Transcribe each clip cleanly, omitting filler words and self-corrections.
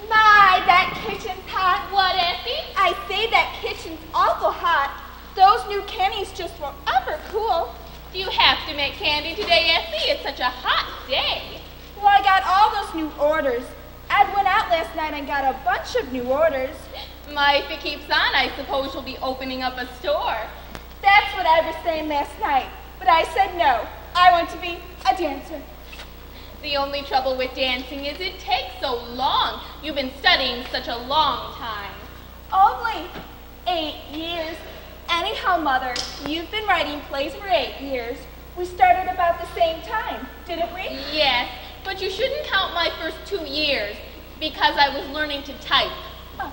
My, that kitchen's hot. What, Effie? I say that kitchen's awful hot. Those new candies just won't ever cool. Do you have to make candy today, Effie? It's such a hot day. Well, I got all those new orders. Ed went out last night and got a bunch of new orders. My, if it keeps on, I suppose you'll be opening up a store. That's what Ed was saying last night. But I said no. I want to be a dancer. The only trouble with dancing is it takes so long. You've been studying such a long time. Only 8 years. Anyhow, Mother, you've been writing plays for 8 years. We started about the same time, didn't we? Yes, but you shouldn't count my first 2 years because I was learning to type. Oh.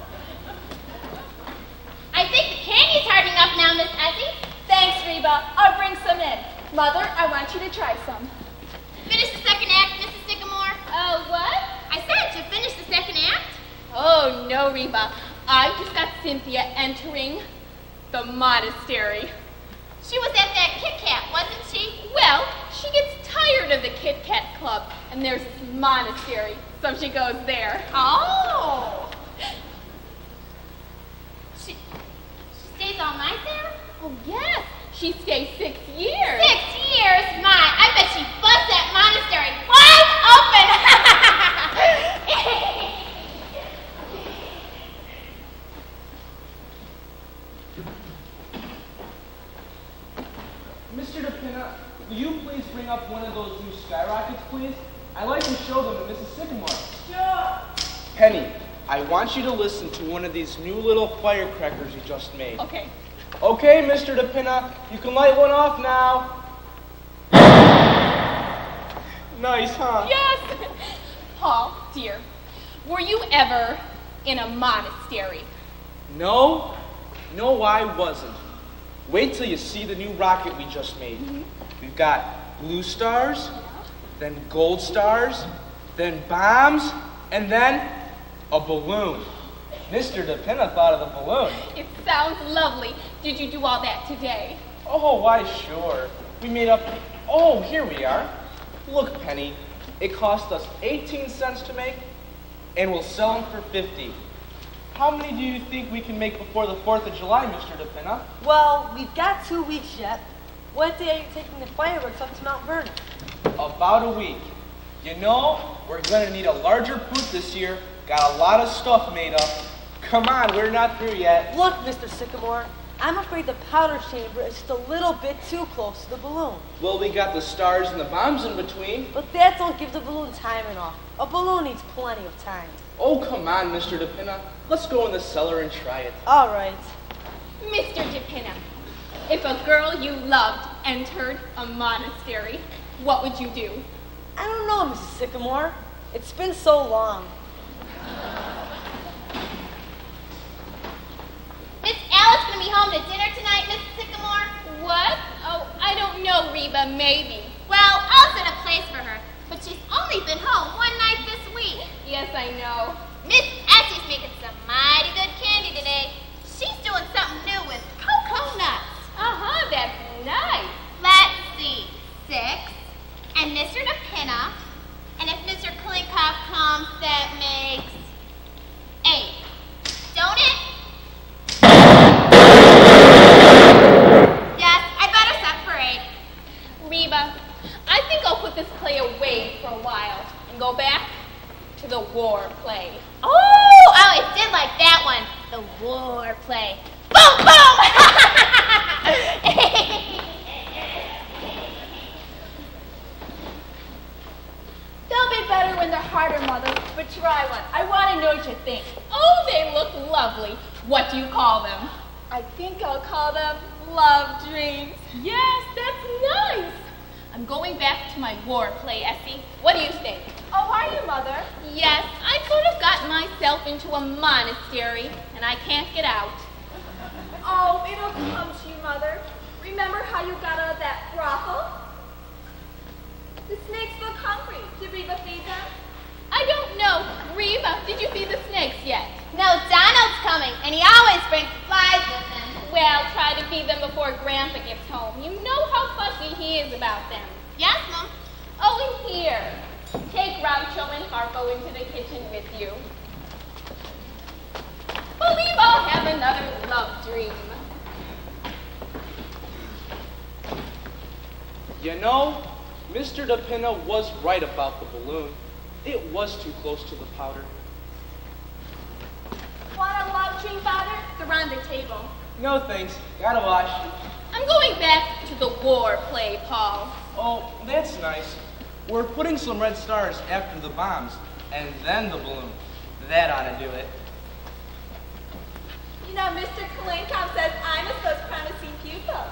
I think the candy's hardening up now, Miss Essie. Thanks, Reba. I'll bring some in. Mother, I want you to try some. Finish the second act, Mrs. Sycamore. What? I said to finish the second act. Oh, no, Reba. I've just got Cynthia entering the monastery. She was at that Kit Kat, wasn't she? Well, she gets tired of the Kit Kat Club, and there's this monastery, so she goes there. Oh. She stays all night there? Oh, yes. She stays 6 years. 6 years? My, I bet she busts that monastery wide open. Mr. DePina, will you please bring up one of those new skyrockets, please? I'd like to show them to Mrs. Sycamore. Sure. Penny, I want you to listen to one of these new little firecrackers you just made. Okay. Okay, Mr. DePina, you can light one off now. Nice, huh? Yes. Paul, dear, were you ever in a monastery? No, I wasn't. Wait till you see the new rocket we just made. We've got blue stars, then gold stars, then bombs, and then a balloon. Mr. DePina thought of the balloon. It sounds lovely. Did you do all that today? Oh, why, sure. We made up... Oh, here we are. Look, Penny, it cost us 18 cents to make, and we'll sell them for 50. How many do you think we can make before the 4th of July, Mr. DePina? Well, we've got 2 weeks yet. What day are you taking the fireworks up to Mount Vernon? About a week. You know, we're going to need a larger booth this year. Got a lot of stuff made up. Come on, we're not through yet. Look, Mr. Sycamore, I'm afraid the powder chamber is just a little bit too close to the balloon. Well, we got the stars and the bombs in between. But that don't give the balloon time enough. A balloon needs plenty of time. Oh, come on, Mr. DePina. Let's go in the cellar and try it. All right. Mr. DePina, if a girl you loved entered a monastery, what would you do? I don't know, Mrs. Sycamore. It's been so long. Miss Alice gonna be home to dinner tonight, Mrs. Sycamore? What? Oh, I don't know, Reba, maybe. Well, I'll set a place for her, but she's only been home 1 night this week. Yes, I know. Miss Essie's making some mighty good candy today. She's doing something new with cocoa nuts. Uh-huh, that's nice. Let's see, 6, and Mr. DePina, and if Mr. Klinkoff comes, that makes 8. Don't it? Yes, I'd better separate. Reba, I think I'll put this play away for a while and go back to the war play. Oh, I always did like that one. The war play. Boom, boom! They'll be better when they're harder, Mother, but try one. I want to know what you think. Oh, they look lovely. What do you call them? I think I'll call them love dreams. Yes, that's nice. I'm going back to my war play, Essie. What do you think? Oh, are you, Mother? Yes, I sort of got myself into a monastery, and I can't get out. Oh, it'll come to you, Mother. Remember how you got out of that brothel? The snakes look hungry. Did Reba feed them? I don't know. Reba, did you feed the snakes yet? No, Donald's coming, and he always brings supplies with him. Well, try to feed them before Grandpa gets home. You know how fussy he ideas about them. Yes, Mom. Oh, and here. Take Groucho and Harpo into the kitchen with you. Believe I'll have another love dream. You know, Mr. DePina was right about the balloon. It was too close to the powder. Want a love dream, Father? They're on the table. No thanks. Gotta wash. I'm going back to the war play, Paul. Oh, that's nice. We're putting some red stars after the bombs, and then the balloon. That ought to do it. You know, Mr. Kalinkov says I'm a most promising pupil.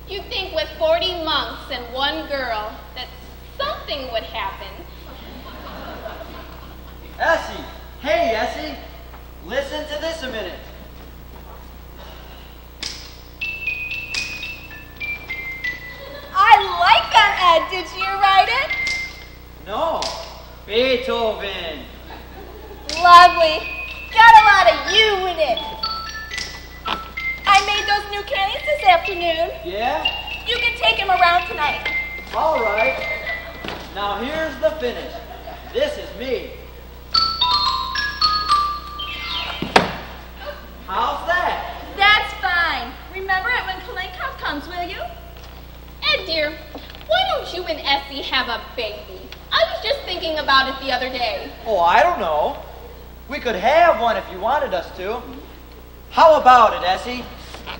You'd think with 40 monks and one girl that something would happen. Essie! Hey, Essie! Listen to this a minute. I like that, Ed. Did you write it? No, Beethoven. Lovely. Got a lot of you in it. I made those new candies this afternoon. Yeah? You can take them around tonight. All right. Now here's the finish. This is me. How's that? That's fine. Remember it when Kalinkov comes, will you? Ed, dear, why don't you and Essie have a baby? I was just thinking about it the other day. Oh, I don't know. We could have one if you wanted us to. How about it, Essie?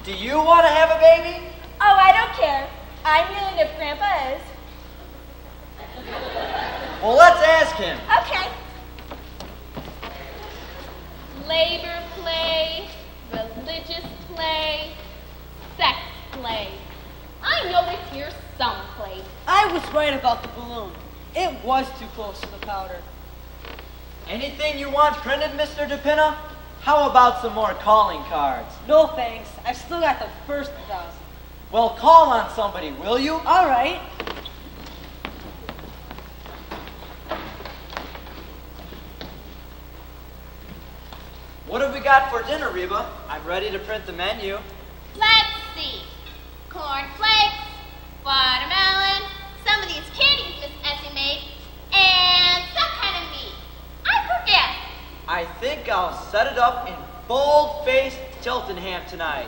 Do you want to have a baby? Oh, I don't care. I'm willing if Grandpa is. Well, let's ask him. Okay. Labor play, religious play, sex play. I know it's here someplace. I was right about the balloon. It was too close to the powder. Anything you want printed, Mr. DePina? How about some more calling cards? No thanks. I've still got the first 1,000. Well, call on somebody, will you? All right. What have we got for dinner, Reba? I'm ready to print the menu. Let's see. Cornflakes, watermelon, some of these candies Miss Essie made, and some kind of meat. I forget. I think I'll set it up in bold-faced Tiltonham tonight.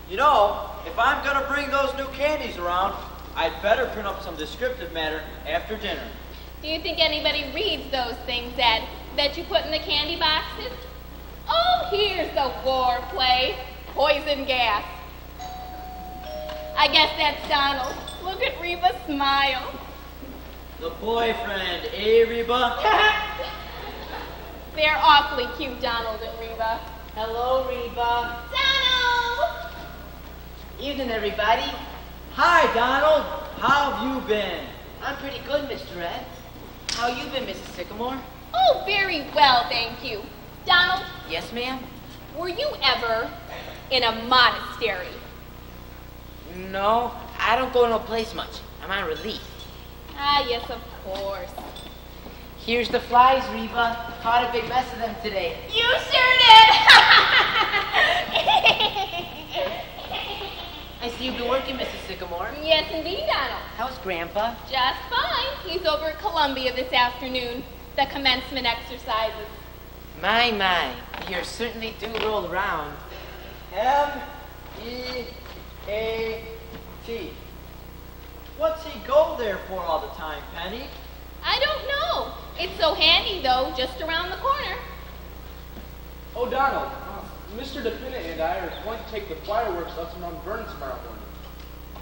You know, if I'm gonna bring those new candies around, I'd better print up some descriptive matter after dinner. Do you think anybody reads those things, Ed, that you put in the candy boxes? Oh, here's the war play, poison gas. I guess that's Donald. Look at Reba smile. The boyfriend, eh, Reba? They're awfully cute, Donald and Reba. Hello, Reba. Donald! Evening, everybody. Hi, Donald. How have you been? I'm pretty good, Mr. Ed. How you been, Mrs. Sycamore? Oh, very well, thank you. Donald, Yes, ma'am? were you ever in a monastery? No, I don't go no place much. I'm on relief. Ah, yes, of course. Here's the flies, Reba. Caught a big mess of them today. You sure did! I see you've been working, Mrs. Sycamore. Yes, indeed, Donald. How's Grandpa? Just fine. He's over at Columbia this afternoon. The commencement exercises. My, you certainly do roll around. M-E-A-T. What's he go there for all the time, Penny? I don't know. It's so handy, though, just around the corner. Oh, Donald, Mr. DePina and I are going to take the fireworks up to Mount Vernon tomorrow morning.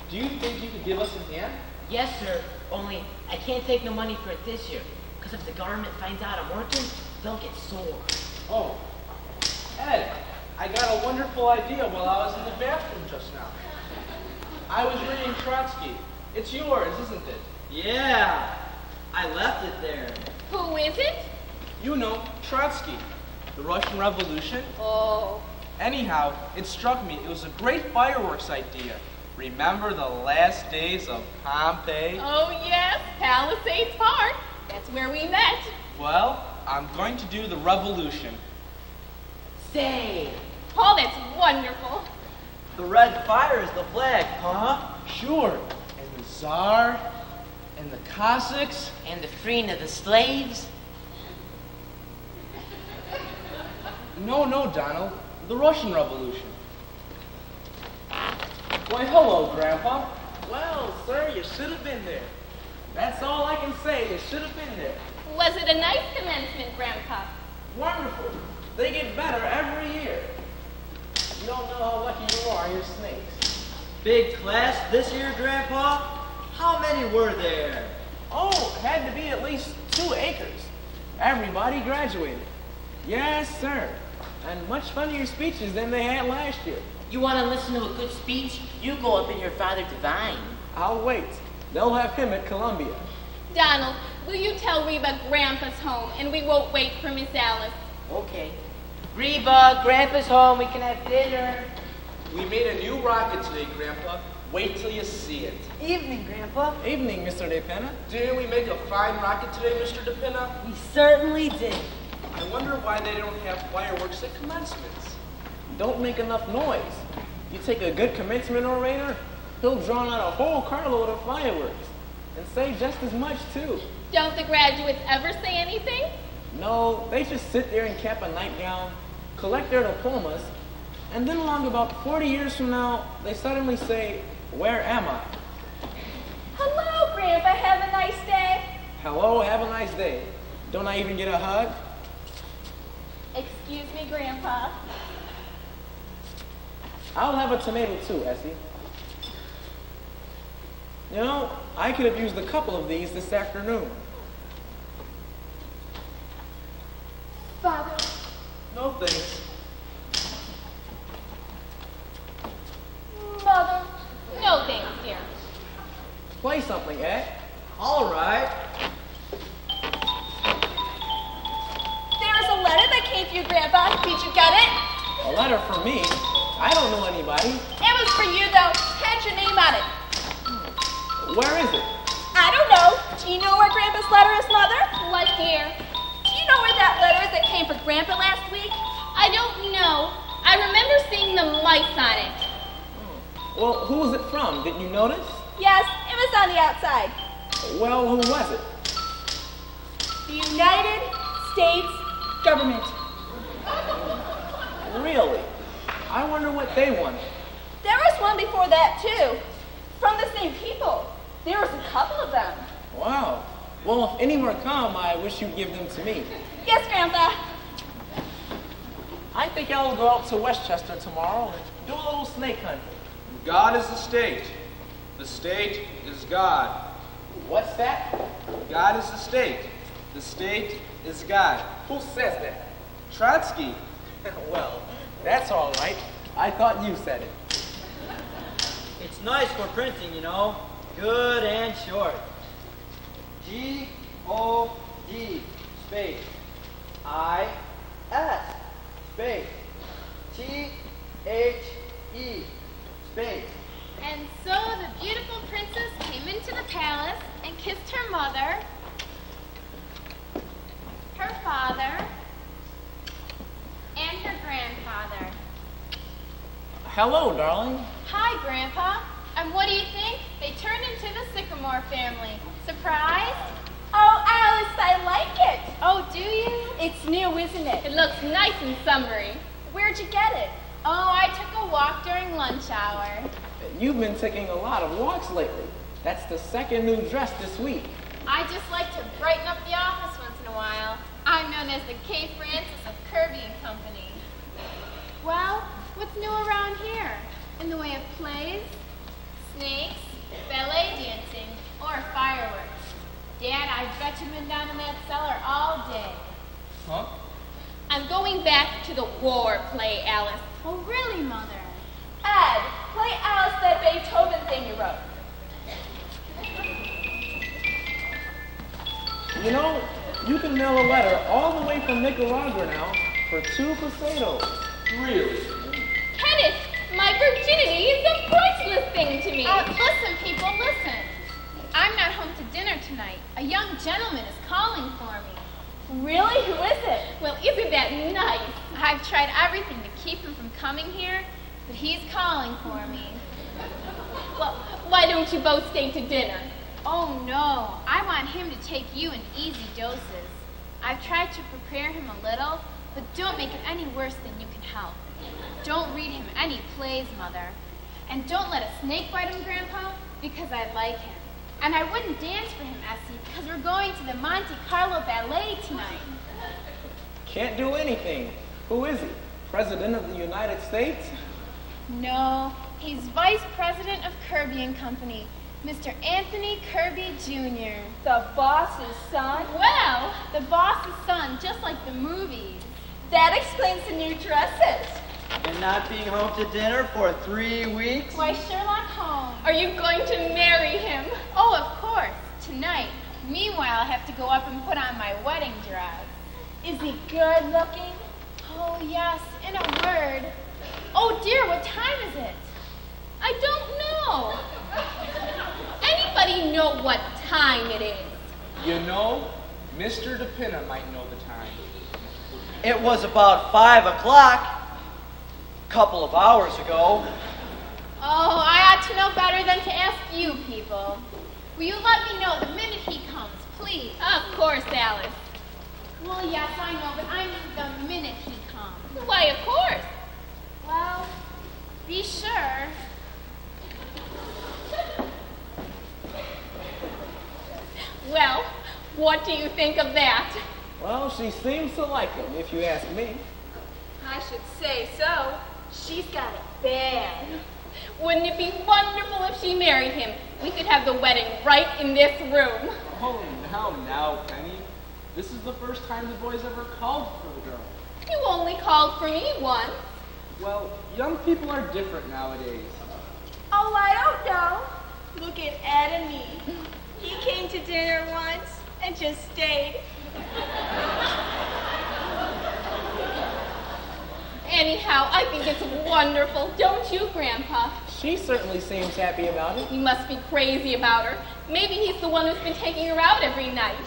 Do you think you could give us a hand? Yes, sir. Only I can't take no money for it this year. Because if the government finds out I'm working, they'll get sore. Oh, Ed, I got a wonderful idea while I was in the bathroom just now. I was reading Trotsky. It's yours, isn't it? Yeah, I left it there. Who is it? You know, Trotsky, the Russian Revolution. Oh. Anyhow, it struck me it was a great fireworks idea. Remember the last days of Pompeii? Oh, yes, Palisades Park. That's where we met. Well, I'm going to do the revolution. Say, Oh, that's wonderful. The red fire is the flag, huh? Sure, and the Tsar and the Cossacks. And the freeing of the slaves? No, Donald. The Russian Revolution. Why, hello, Grandpa. Well, sir, you should have been there. That's all I can say. You should have been there. Was it a nice commencement, Grandpa? Wonderful. They get better every year. You don't know how lucky you are, your snakes. Big class this year, Grandpa? How many were there? Oh, had to be at least 2 acres. Everybody graduated. Yes, sir. And much funnier speeches than they had last year. You want to listen to a good speech? You go up in your Father Divine. I'll wait. They'll have him at Columbia. Donald, will you tell Reba Grandpa's home and we won't wait for Miss Alice? Okay. Reba, Grandpa's home. We can have dinner. We made a new rocket today, Grandpa. Wait till you see it. Evening, Grandpa. Evening, Mr. DePena. Didn't we make a fine rocket today, Mr. DePina? We certainly did. I wonder why they don't have fireworks at commencements. Don't make enough noise. You take a good commencement orator, he'll draw out a whole carload of fireworks. And say just as much, too. Don't the graduates ever say anything? No, they just sit there and cap a nightgown, collect their diplomas, and then along about 40 years from now, they suddenly say, "Where am I?" Hello, Grandpa. Have a nice day. Hello, have a nice day. Don't I even get a hug? Excuse me, Grandpa. I'll have a tomato too, Essie. You know, I could have used a couple of these this afternoon. Father. No thanks. Mother. No thanks, dear. Play something, Ed. All right. There is a letter that came for you, Grandpa. Did you get it? A letter from me? I don't know anybody. It was for you, though. Had your name on it. Where is it? I don't know. Do you know where Grandpa's letter is, Mother? What, dear? Do you know where that letter is that came for Grandpa last week? I don't know. I remember seeing the mice on it. Well, who was it from? Did you notice? Yes, it was on the outside. Well, who was it? The United States government. Really? I wonder what they wanted. There was one before that, too. From the same people. There was a couple of them. Wow. Well, if any more come, I wish you'd give them to me. Yes, Grandpa. I think I'll go out to Westchester tomorrow and do a little snake hunting. God is the state. The state is God. What's that? God is the state. The state is God. Who says that? Trotsky. Well, that's all right. I thought you said it. It's nice for printing, you know. Good and short. G-O-D space I-S space T-H-E space. And so the beautiful princess came into the palace and kissed her mother, her father, and her grandfather. Hello, darling. Hi, Grandpa. And what do you think? They turned into the Sycamore family. Surprise? Oh, Alice, I like it. Oh, do you? It's new, isn't it? It looks nice and summery. Where'd you get it? Oh, I took a walk during lunch hour. You've been taking a lot of walks lately. That's the second new dress this week. I just like to brighten up the office once in a while. I'm known as the K. Francis of Kirby and Company. Well, what's new around here? In the way of plays, snakes, ballet dancing, or fireworks? Dad, I bet you've been down in that cellar all day. Huh? I'm going back to the war play, Alice. Oh, really, Mother? Ed, play Alice that Beethoven thing you wrote. You know, you can mail a letter all the way from Nicaragua now for 2 pesetos. Really? Kenneth, my virginity is a priceless thing to me. Listen, people, listen. I'm not home to dinner tonight. A young gentleman is calling for me. Really? Who is it? Well, isn't that nice? I've tried everything to keep him from coming here, but he's calling for me. Well, Why don't you both stay to dinner? Oh no, I want him to take you in easy doses. I've tried to prepare him a little, but don't make it any worse than you can help. Don't read him any plays, Mother. And don't let a snake bite him, Grandpa, because I like him. And I wouldn't dance for him, Essie, because we're going to the Monte Carlo Ballet tonight. Can't do anything. Who is he? President of the United States? No, he's Vice President of Kirby and Company, Mr. Anthony Kirby, Jr. The boss's son? Well, the boss's son, just like the movies. That explains the new dresses. And not being home to dinner for 3 weeks? Why, Sherlock Holmes. Are you going to marry him? Oh, of course, tonight. Meanwhile, I have to go up and put on my wedding dress. Is he good looking? Oh, yes, in a word. Oh, dear, what time is it? I don't know. Anybody know what time it is? You know, Mr. DePinna might know the time. It was about 5 o'clock. Couple of hours ago. Oh, I ought to know better than to ask you people. Will you let me know the minute he comes, please? Of course, Alice. Well, yes, I know, but I mean the minute he comes. Why, of course. Well, be sure. Well, what do you think of that? Well, she seems to like him, if you ask me. I should say so. She's got it bad. Wouldn't it be wonderful if she married him? We could have the wedding right in this room. Oh, now, Penny. This is the first time the boys ever called for the girl. You only called for me once. Well, young people are different nowadays. Oh, I don't know. Look at Ed and me. He came to dinner once and just stayed. Anyhow, I think it's wonderful, don't you, Grandpa? She certainly seems happy about it. You must be crazy about her. Maybe he's the one who's been taking her out every night.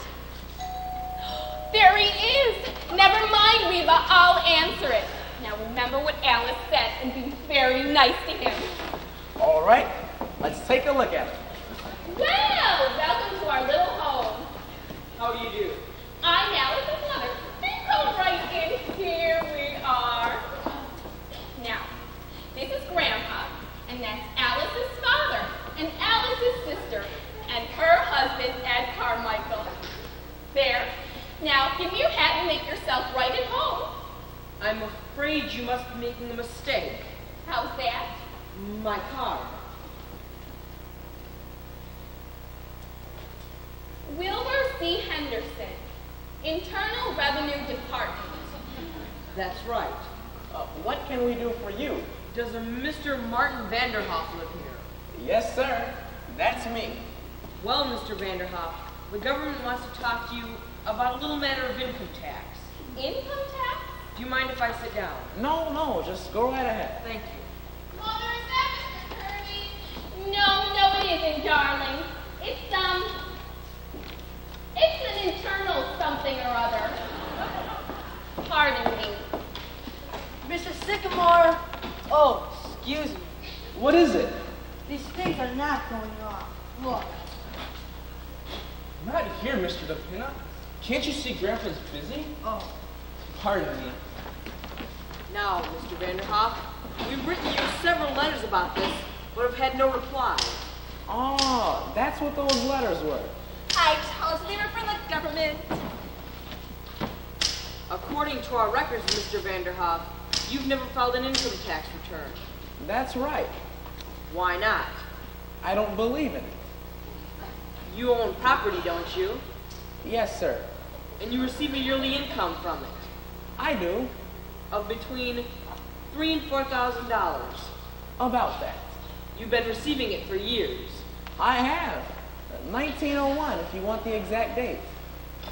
There he is! Never mind, Reba, I'll answer it. Now remember what Alice said and be very nice to him. All right, let's take a look at it. Well, welcome to our little home. How do you do? I'm Alice's mother. Please come right in. Here we are. Now, this is Grandpa, and that's Alice's father, and Alice's sister, and her husband, Ed Carmichael. There. Now, give me your hat and make yourself right at home. I'm afraid you must be making a mistake. How's that? My card. Wilbur C. Henderson, Internal Revenue Department. That's right. What can we do for you? Does a Mr. Martin Vanderhoff live here? Yes, sir. That's me. Well, Mr. Vanderhoff, the government wants to talk to you about a little matter of income tax. Income tax? Do you mind if I sit down? No, just go right ahead. Thank you. Mother, is that Mr. Kirby? No, it isn't, darling. It's an internal something or other. Pardon me. Mr. Sycamore. Oh, excuse me. What is it? These things are not going off. Look. Not here, Mr. DePinna. Can't you see Grandpa's busy? Oh. Pardon me. Now, Mr. Vanderhoff, we've written you several letters about this, but have had no reply. Oh, that's what those letters were. I told you they were from the government. According to our records, Mr. Vanderhoff, you've never filed an income tax return. That's right. Why not? I don't believe in it. You own property, don't you? Yes, sir. And you receive a yearly income from it I do. of between $3,000 and $4,000. About that. You've been receiving it for years. I have. 1901, if you want the exact date.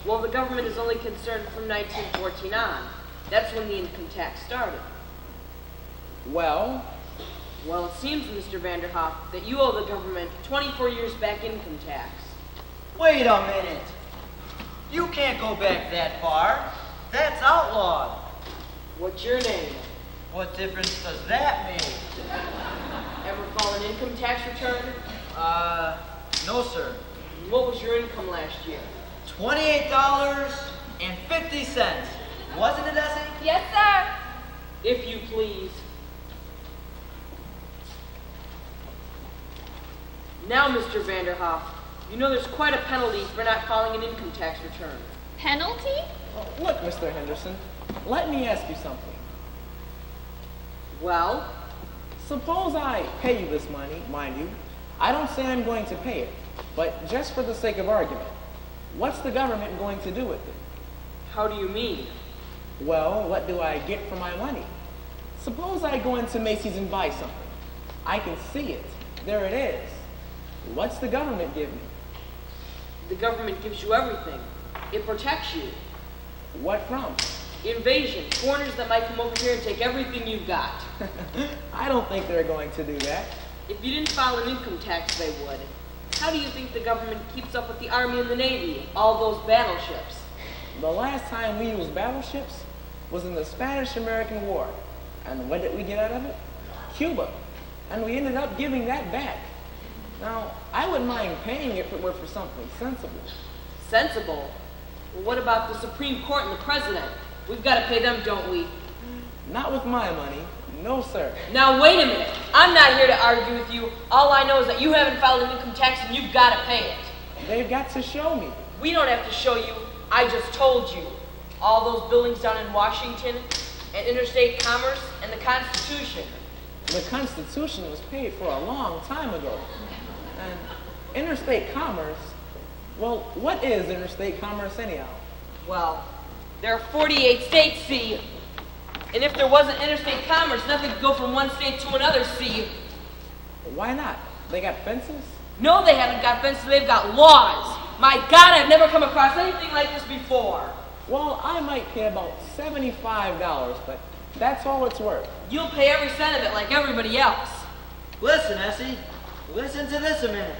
Well, the government is only concerned from 1914 on. That's when the income tax started. Well, Well, it seems, Mr. Vanderhoff, that you owe the government 24 years back income tax. Wait a minute. You can't go back that far. That's outlawed. What's your name? What difference does that make? Ever file an income tax return? No, sir. What was your income last year? $28.50. Wasn't it, Essie? Yes, sir. If you please. Now, Mr. Vanderhoff, you know there's quite a penalty for not filing an income tax return. Penalty? Look, Mr. Henderson, let me ask you something. Well, Suppose I pay you this money, mind you. I don't say I'm going to pay it, but just for the sake of argument, what's the government going to do with it? how do you mean? Well, what do I get for my money? Suppose I go into Macy's and buy something. I can see it. There it is. What's the government give me? The government gives you everything. It protects you. What from? Invasion. Foreigners that might come over here and take everything you've got. I don't think they're going to do that. If you didn't file an income tax, they would. How do you think the government keeps up with the Army and the Navy, all those battleships? The last time we used battleships was in the Spanish-American War. And what did we get out of it? Cuba. And we ended up giving that back. Now, I wouldn't mind paying if it were for something sensible. Sensible? Well, what about the Supreme Court and the President? We've got to pay them, don't we? Not with my money. No, sir. Now, wait a minute. I'm not here to argue with you. All I know is that you haven't filed an income tax and you've got to pay it. They've got to show me. We don't have to show you. I just told you. All those buildings down in Washington, and interstate commerce, and the Constitution. The Constitution was paid for a long time ago. And interstate commerce, well, what is interstate commerce anyhow? Well, there are 48 states, see? And if there wasn't interstate commerce, nothing could go from one state to another, see? Why not? They got fences? No, they haven't got fences, they've got laws. My God, I've never come across anything like this before. Well, I might pay about $75, but that's all it's worth. You'll pay every cent of it like everybody else. Listen, Essie. Listen to this a minute.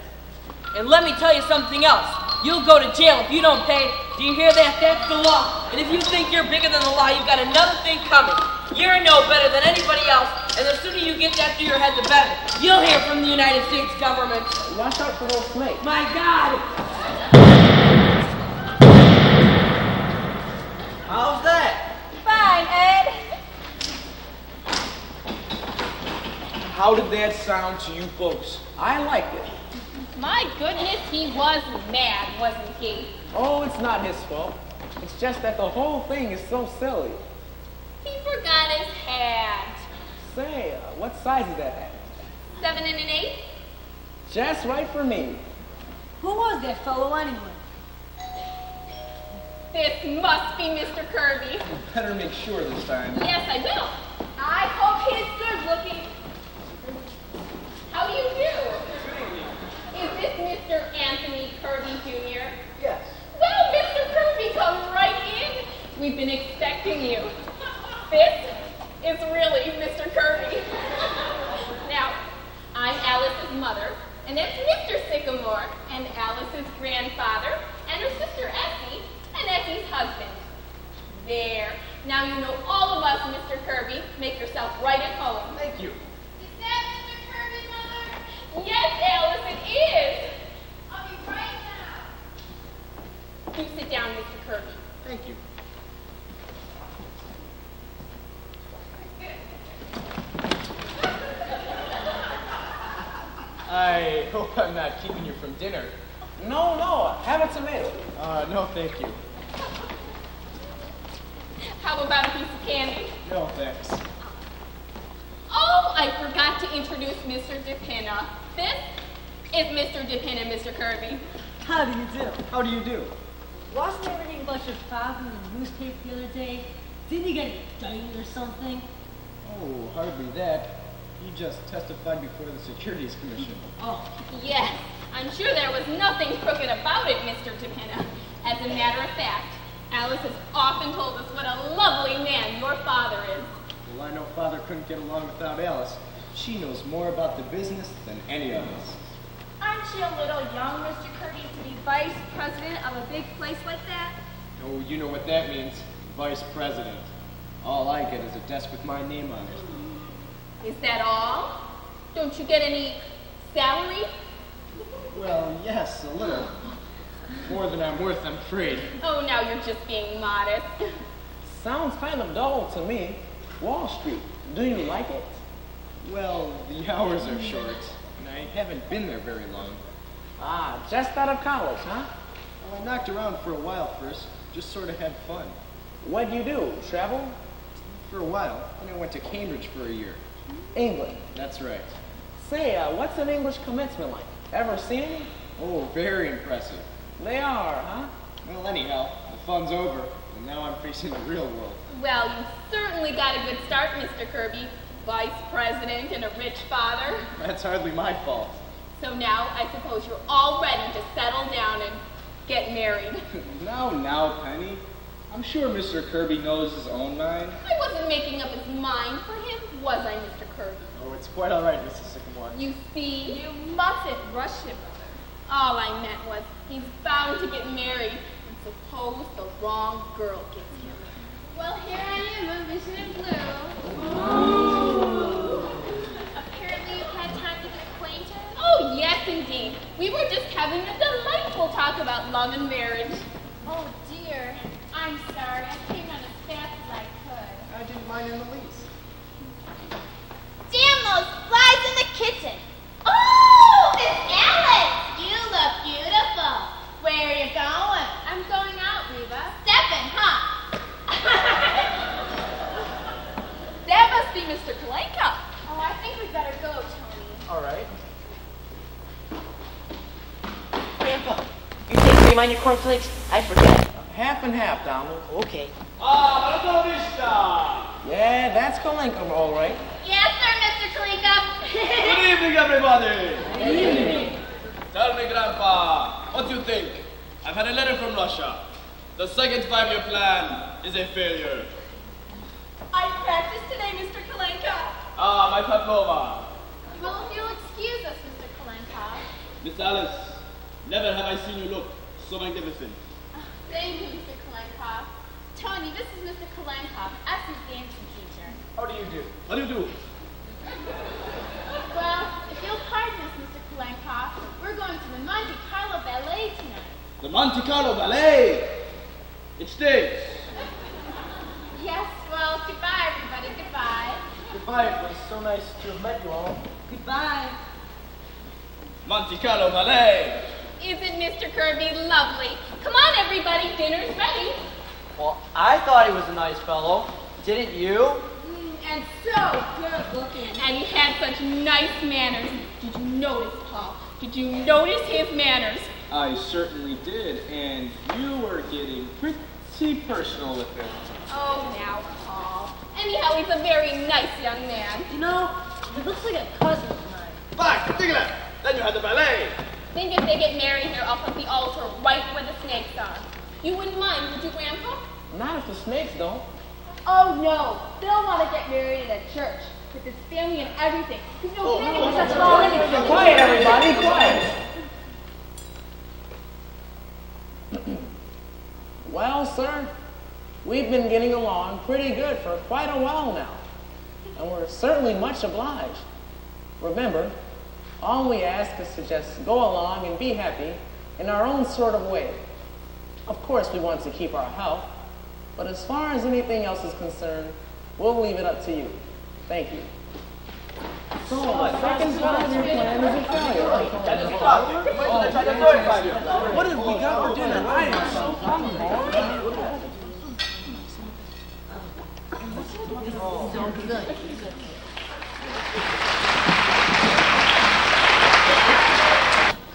And let me tell you something else. You'll go to jail if you don't pay. Do you hear that? That's the law. And if you think you're bigger than the law, you've got another thing coming. You're no better than anybody else, and the sooner you get that through your head, the better. You'll hear from the United States government. Watch out for those snakes. My God! How's that? Fine, Ed. How did that sound to you folks? I liked it. My goodness, he was mad, wasn't he? Oh, it's not his fault. It's just that the whole thing is so silly. He forgot his hat. Say, what size is that hat? 7 and an 8? Just right for me. Who was that fellow anyway? This must be Mr. Kirby. Better make sure this time. Yes, I will. I hope he's good looking. How do you do? Is this Mr. Anthony Kirby Jr.? Yes. Well, Mr. Kirby, come right in. We've been expecting you. This is really Mr. Kirby. Now, I'm Alice's mother, and that's Mr. Sycamore, and Alice's grandfather, and her sister Essie, and Essie's husband. There. Now you know all of us, Mr. Kirby. Make yourself right at home. Thank you. Is that Mr. Kirby, Mother? Yes, Alice, it is. I'll be right now. You sit down, Mr. Kirby. Thank you. I hope I'm not keeping you from dinner. No, have a tomato. No, thank you. How about a piece of candy? No, thanks. Oh, I forgot to introduce Mr. DePina. This is Mr. DePina, Mr. Kirby. How do you do? How do you do? Wasn't there anything about your father in the newspaper the other day? Didn't he get indicted or something? Oh, hardly that. He just testified before the Securities Commission. Oh, Yes, I'm sure there was nothing crooked about it, Mr. DePina. As a matter of fact, Alice has often told us what a lovely man your father is. Well, I know Father couldn't get along without Alice. She knows more about the business than any of us. Aren't you a little young, Mr. Kirby, to be vice president of a big place like that? Oh, you know what that means. Vice President. All I get is a desk with my name on it. Is that all? Don't you get any salary? Well, yes, a little. More than I'm worth, I'm afraid. Oh, now you're just being modest. Sounds kind of dull to me. Wall Street, do you like it? Well, the hours are short, and I haven't been there very long. Ah, just out of college, huh? Well, I knocked around for a while first, just sort of had fun. What do you do, travel? For a while, then I went to Cambridge for a year. England. That's right. Say, what's an English commencement like? Ever seen any? Oh, very impressive. They are, huh? Well, anyhow, the fun's over, and now I'm facing the real world. Well, you certainly got a good start, Mr. Kirby. Vice president and a rich father. That's hardly my fault. So now I suppose you're all ready to settle down and get married. Now, Penny. I'm sure Mr. Kirby knows his own mind. I wasn't making up his mind for him, was I, Mr. Kirby? Oh, it's quite all right, Mrs. Sycamore. You see, You mustn't rush him, Mother. all I meant was he's bound to get married, and suppose the wrong girl gets him. Well, here I am, a vision in blue. Apparently you've had time to get acquainted. Oh, yes, indeed. We were just having a delightful talk about love and marriage. Oh dear, I'm sorry. I came on as fast as I could. I didn't mind in the least. Damn those flies in the kitchen! Oh, it's Alice! You look beautiful. Where are you going? I'm going out, Reba. Steppin', huh? That must be Mr. Kalenka. Oh, I think we better go, Tony. All right. Grandpa, you take me mind your cornflakes? I forget. Half and half, Donald. Okay. Yeah, that's Kalinka, all right. Yes, sir, Mr. Kalinka. Good evening, everybody. Good evening. Tell me, Grandpa, what do you think? I've had a letter from Russia. The second 5-year plan is a failure. I practiced today, Mr. Kalenka. Ah, my Pavlova. Well, if you'll excuse us, Mr. Kalenka. Miss Alice, never have I seen you look so magnificent. Thank you, Mr. Kalenka. Tony, this is Mr. Kalenka, Essie's dancing teacher. How do you do? What do you do? Well, if you'll pardon us, Mr. Kalenka, we're going to the Monte Carlo Ballet tonight. The Monte Carlo Ballet. It stays. Yes, well, goodbye, everybody. Goodbye. Goodbye, it was so nice to have met you all. Goodbye. Monte Carlo Ballet. Isn't Mr. Kirby lovely? Come on, everybody, dinner's ready. Well, I thought he was a nice fellow. Didn't you? And so good looking. And he had such nice manners. Did you notice, Paul? Did you notice his manners? I certainly did, and you were getting pretty personal with him. Oh, now, Paul. Anyhow, he's a very nice young man. You know, he looks like a cousin of mine. Back, particular. Then you had the ballet. Think if they get married here, I'll put the altar right where the snakes are. You wouldn't mind, would you, Grandpa? Not if the snakes don't. Oh no, they'll want to get married at a church with his family and everything. Because no family was such a anything. Quiet, everybody, quiet. Well, sir, we've been getting along pretty good for quite a while now, and we're certainly much obliged. Remember, all we ask is to just go along and be happy in our own sort of way. Of course, we want to keep our health, but as far as anything else is concerned, we'll leave it up to you. Thank you. So, the second 5-year plan is a failure. What have we got for dinner? I am so hungry.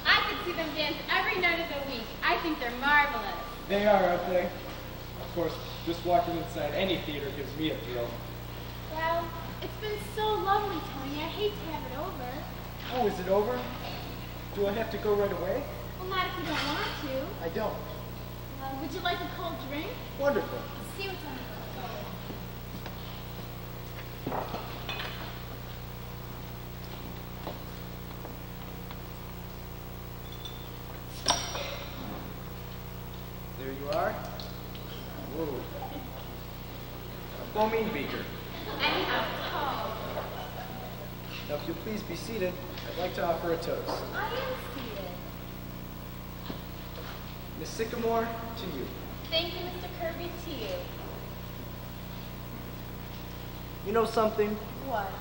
I could see them dance every night of the week. I think they're marvelous. They are, aren't they? Of course, just walking inside any theater gives me a thrill. Well, it's been so lovely, Tony. I hate to have it over. Oh, is it over? Do I have to go right away? Well, not if you don't want to. I don't. Would you like a cold drink? Wonderful. Let's see what's on the There you are. Whoa. A foaming beaker. Anyhow, Paul. Now, if you'll please be seated, I'd like to offer a toast. I am seated. Miss Sycamore, to you. Thank you, Mr. Kirby, to you. You know something? What?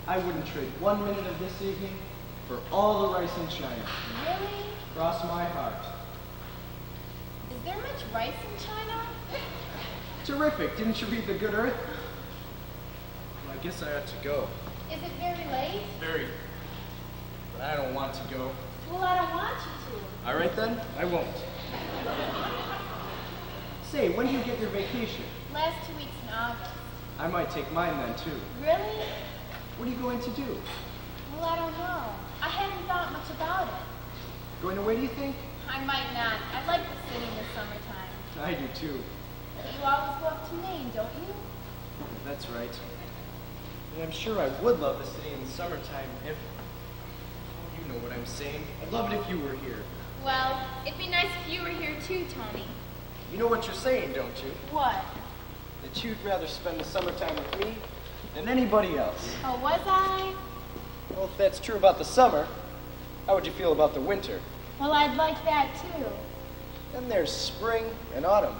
I wouldn't trade 1 minute of this evening for all the rice in China. Really? Cross my heart. Is there much rice in China? Terrific. Didn't you read The Good Earth? Well, I guess I ought to go. Is it very late? Very. But I don't want to go. Well, I don't want you to. All right then, I won't. Say, when do you get your vacation? Last 2 weeks in August. I might take mine then, too. Really? What are you going to do? Well, I don't know. I hadn't thought much about it. Going away, do you think? I might not. I like the city in the summertime. I do, too. You always go up to Maine, don't you? That's right. And I'm sure I would love the city in the summertime if... Oh, you know what I'm saying. I'd love it if you were here. Well, it'd be nice if you were here too, Tony. You know what you're saying, don't you? What? That you'd rather spend the summertime with me than anybody else. Oh, was I? Well, if that's true about the summer, how would you feel about the winter? Well, I'd like that too. Then there's spring and autumn.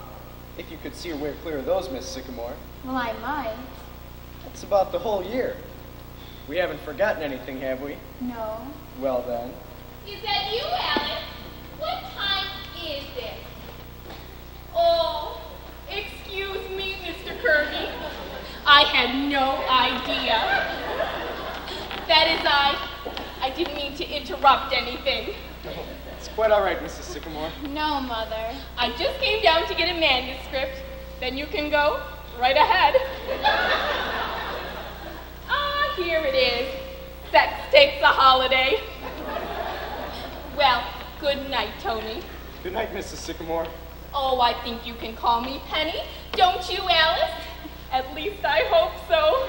If you could see your way clear of those, Miss Sycamore. Well, I might. That's about the whole year. We haven't forgotten anything, have we? No. Well then. Is that you, Alice? What time is it? Oh, excuse me, Mr. Kirby. I had no idea. That is, I didn't mean to interrupt anything. It's quite all right, Mrs. Sycamore. No, Mother. I just came down to get a manuscript. Then you can go right ahead. Ah, here it is. Sex takes a holiday. Well, good night, Tony. Good night, Mrs. Sycamore. Oh, I think you can call me Penny. Don't you, Alice? At least I hope so.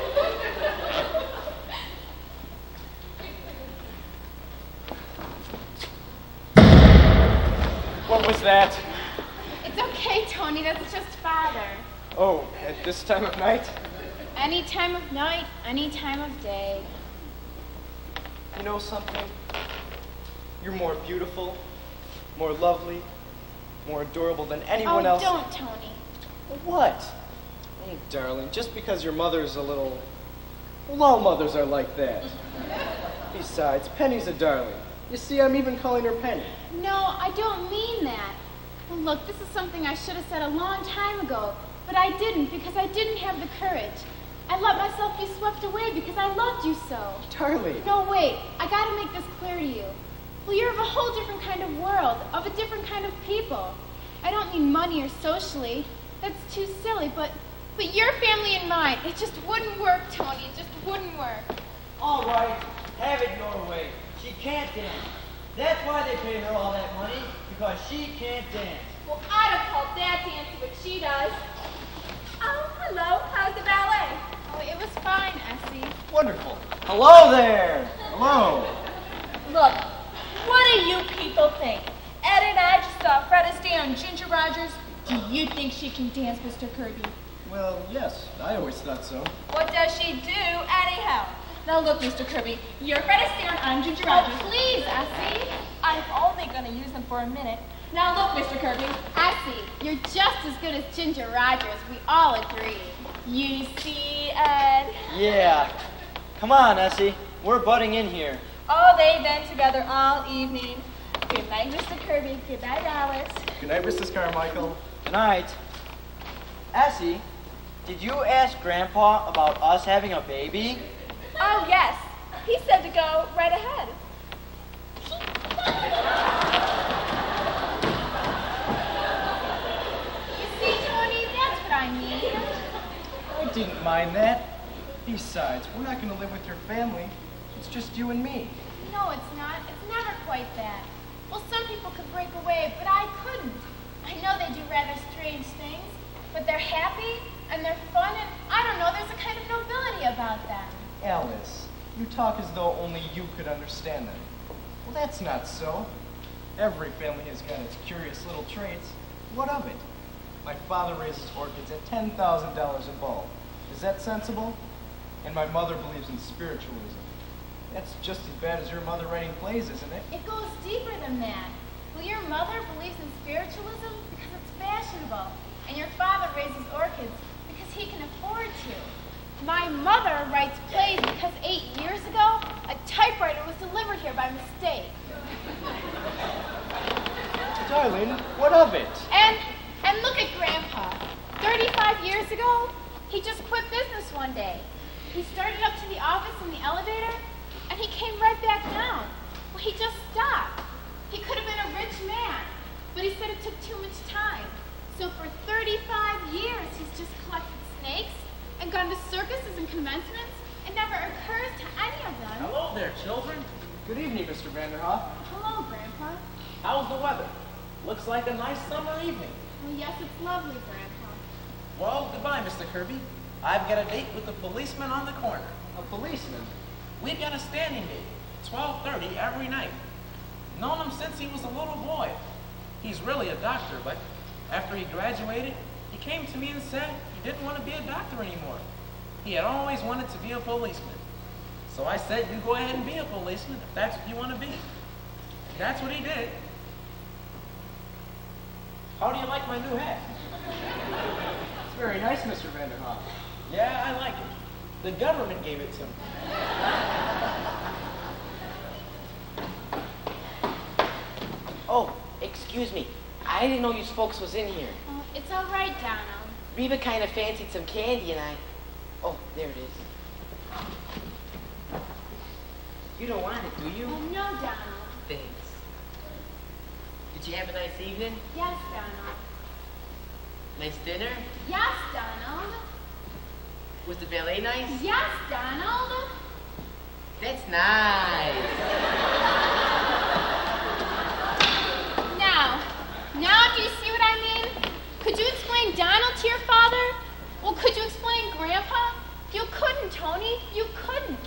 What was that? It's okay, Tony. That's just Father. Oh, at this time of night? Any time of night, any time of day. You know something? You're more beautiful, more lovely, more adorable than anyone else. Oh, don't, Tony. What? Oh, darling, just because your mother's a little... Well, all mothers are like that. Besides, Penny's a darling. You see, I'm even calling her Penny. No, I don't mean that. Well, look, this is something I should have said a long time ago, but I didn't because I didn't have the courage. I let myself be swept away because I loved you so. Darling. No, wait. I gotta make this clear to you. Well, you're of a whole different kind of world, of a different kind of people. I don't mean money or socially. That's too silly, but your family and mine, it just wouldn't work, Tony. It just wouldn't work. All right, have it your way. She can't dance. That's why they pay her all that money, because she can't dance. Well, I don't call that dancing what she does. Oh, hello. How's the ballet? Oh, it was fine, Essie. Wonderful. Hello there. Hello. Look, what do you people think? Ed and I just saw Fred Astaire and Ginger Rogers. Do you think she can dance, Mr. Kirby? Well, yes, I always thought so. What does she do anyhow? Now look, Mr. Kirby, you're Fred Astaire and I'm Ginger Rogers. Please, Essie. I'm only going to use them for a minute. Now look, Mr. Kirby. Essie, you're just as good as Ginger Rogers. We all agree. You see, Ed? Yeah. Come on, Essie. We're butting in here. Oh, they've been together all evening. Good night, Mr. Kirby. Good night, Alice. Good night, Mrs. Carmichael. Good night. Essie, did you ask Grandpa about us having a baby? Oh, yes. He said to go right ahead. You see, Tony, that's what I mean. I didn't mind that. Besides, we're not going to live with your family. It's just you and me. No, it's not. It's never quite that. Well, some people could break away, but I couldn't. I know they do rather strange things, but they're happy and they're fun, and I don't know, there's a kind of nobility about them. Alice, you talk as though only you could understand them. Well, that's not so. Every family has got its curious little traits. What of it? My father raises orchids at $10,000 a bulb. Is that sensible? And my mother believes in spiritualism. That's just as bad as your mother writing plays, isn't it? It goes deeper than that. Well, your mother believes in spiritualism because it's fashionable, and your father raises orchids because he can afford to. My mother writes plays because 8 years ago, a typewriter was delivered here by mistake. Darling, what of it? And look at Grandpa. 35 years ago, he just quit business one day. He started up to the office in the elevator, and he came right back down. Well, he just stopped. He could have been a rich man, but he said it took too much time. So for 35 years, he's just collected snakes and gone to circuses and commencements. It never occurs to any of them. Hello there, children. Good evening, Mr. Vanderhoff. Hello, Grandpa. How's the weather? Looks like a nice summer evening. Well, yes, it's lovely, Grandpa. Well, goodbye, Mr. Kirby. I've got a date with the policeman on the corner. A policeman? We've got a standing date, 12:30 every night. Known him since he was a little boy. He's really a doctor, but after he graduated, he came to me and said he didn't want to be a doctor anymore. He had always wanted to be a policeman. So I said, you go ahead and be a policeman if that's what you want to be. And that's what he did. How do you like my new hat? It's very nice, Mr. Vanderhoff. Yeah, I like it. The government gave it to me. Oh, excuse me. I didn't know you folks was in here. Oh, it's all right, Donald. Reba kind of fancied some candy and I... Oh, there it is. You don't want it, do you? Oh, no, Donald. Thanks. Did you have a nice evening? Yes, Donald. Nice dinner? Yes, Donald. Was the ballet nice? Yes, Donald. That's nice. Now do you see what I mean? Could you explain Donald to your father? Well, could you explain Grandpa? You couldn't, Tony. You couldn't.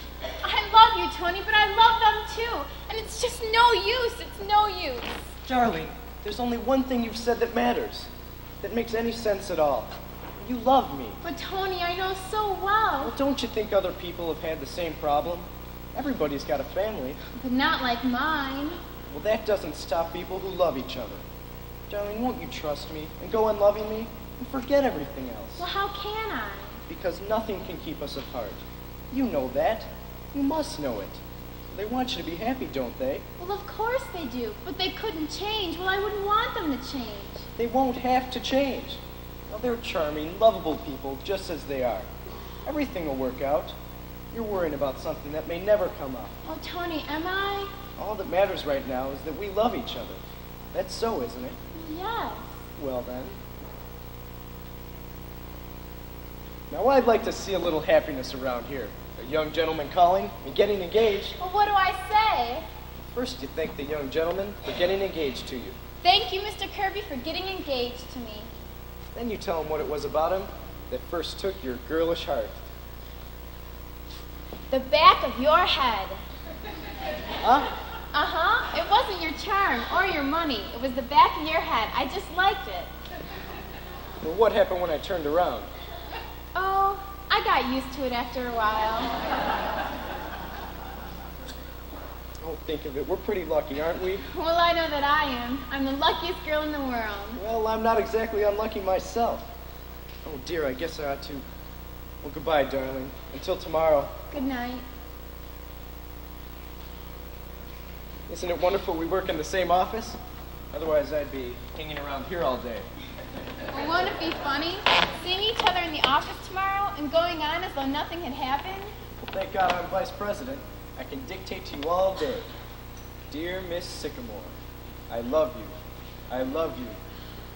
I love you, Tony, but I love them too. And it's just no use. It's no use. Darling, there's only one thing you've said that matters, that makes any sense at all. You love me. But Tony, I know so well. Well, don't you think other people have had the same problem? Everybody's got a family. But not like mine. Well, that doesn't stop people who love each other. Darling, won't you trust me and go on loving me and forget everything else? Well, how can I? Because nothing can keep us apart. You know that. You must know it. They want you to be happy, don't they? Well, of course they do, but they couldn't change. Well, I wouldn't want them to change. They won't have to change. Now, they're charming, lovable people, just as they are. Everything will work out. You're worrying about something that may never come up. Oh, Tony, am I? All that matters right now is that we love each other. That's so, isn't it? Yes. Well, then. Now, I'd like to see a little happiness around here. A young gentleman calling and getting engaged. Well, what do I say? First, you thank the young gentleman for getting engaged to you. Thank you, Mr. Kirby, for getting engaged to me. Then you tell him what it was about him that first took your girlish heart. The back of your head. Huh? Uh-huh. It wasn't your charm or your money. It was the back of your head. I just liked it. Well, what happened when I turned around? Oh, I got used to it after a while. Oh, think of it. We're pretty lucky, aren't we? Well, I know that I am. I'm the luckiest girl in the world. Well, I'm not exactly unlucky myself. Oh, dear, I guess I ought to... Well, goodbye, darling. Until tomorrow. Good night. Isn't it wonderful we work in the same office? Otherwise, I'd be hanging around here all day. Well, won't it be funny? Seeing each other in the office tomorrow and going on as though nothing had happened? Well, thank God I'm vice president. I can dictate to you all day. Dear Miss Sycamore, I love you. I love you.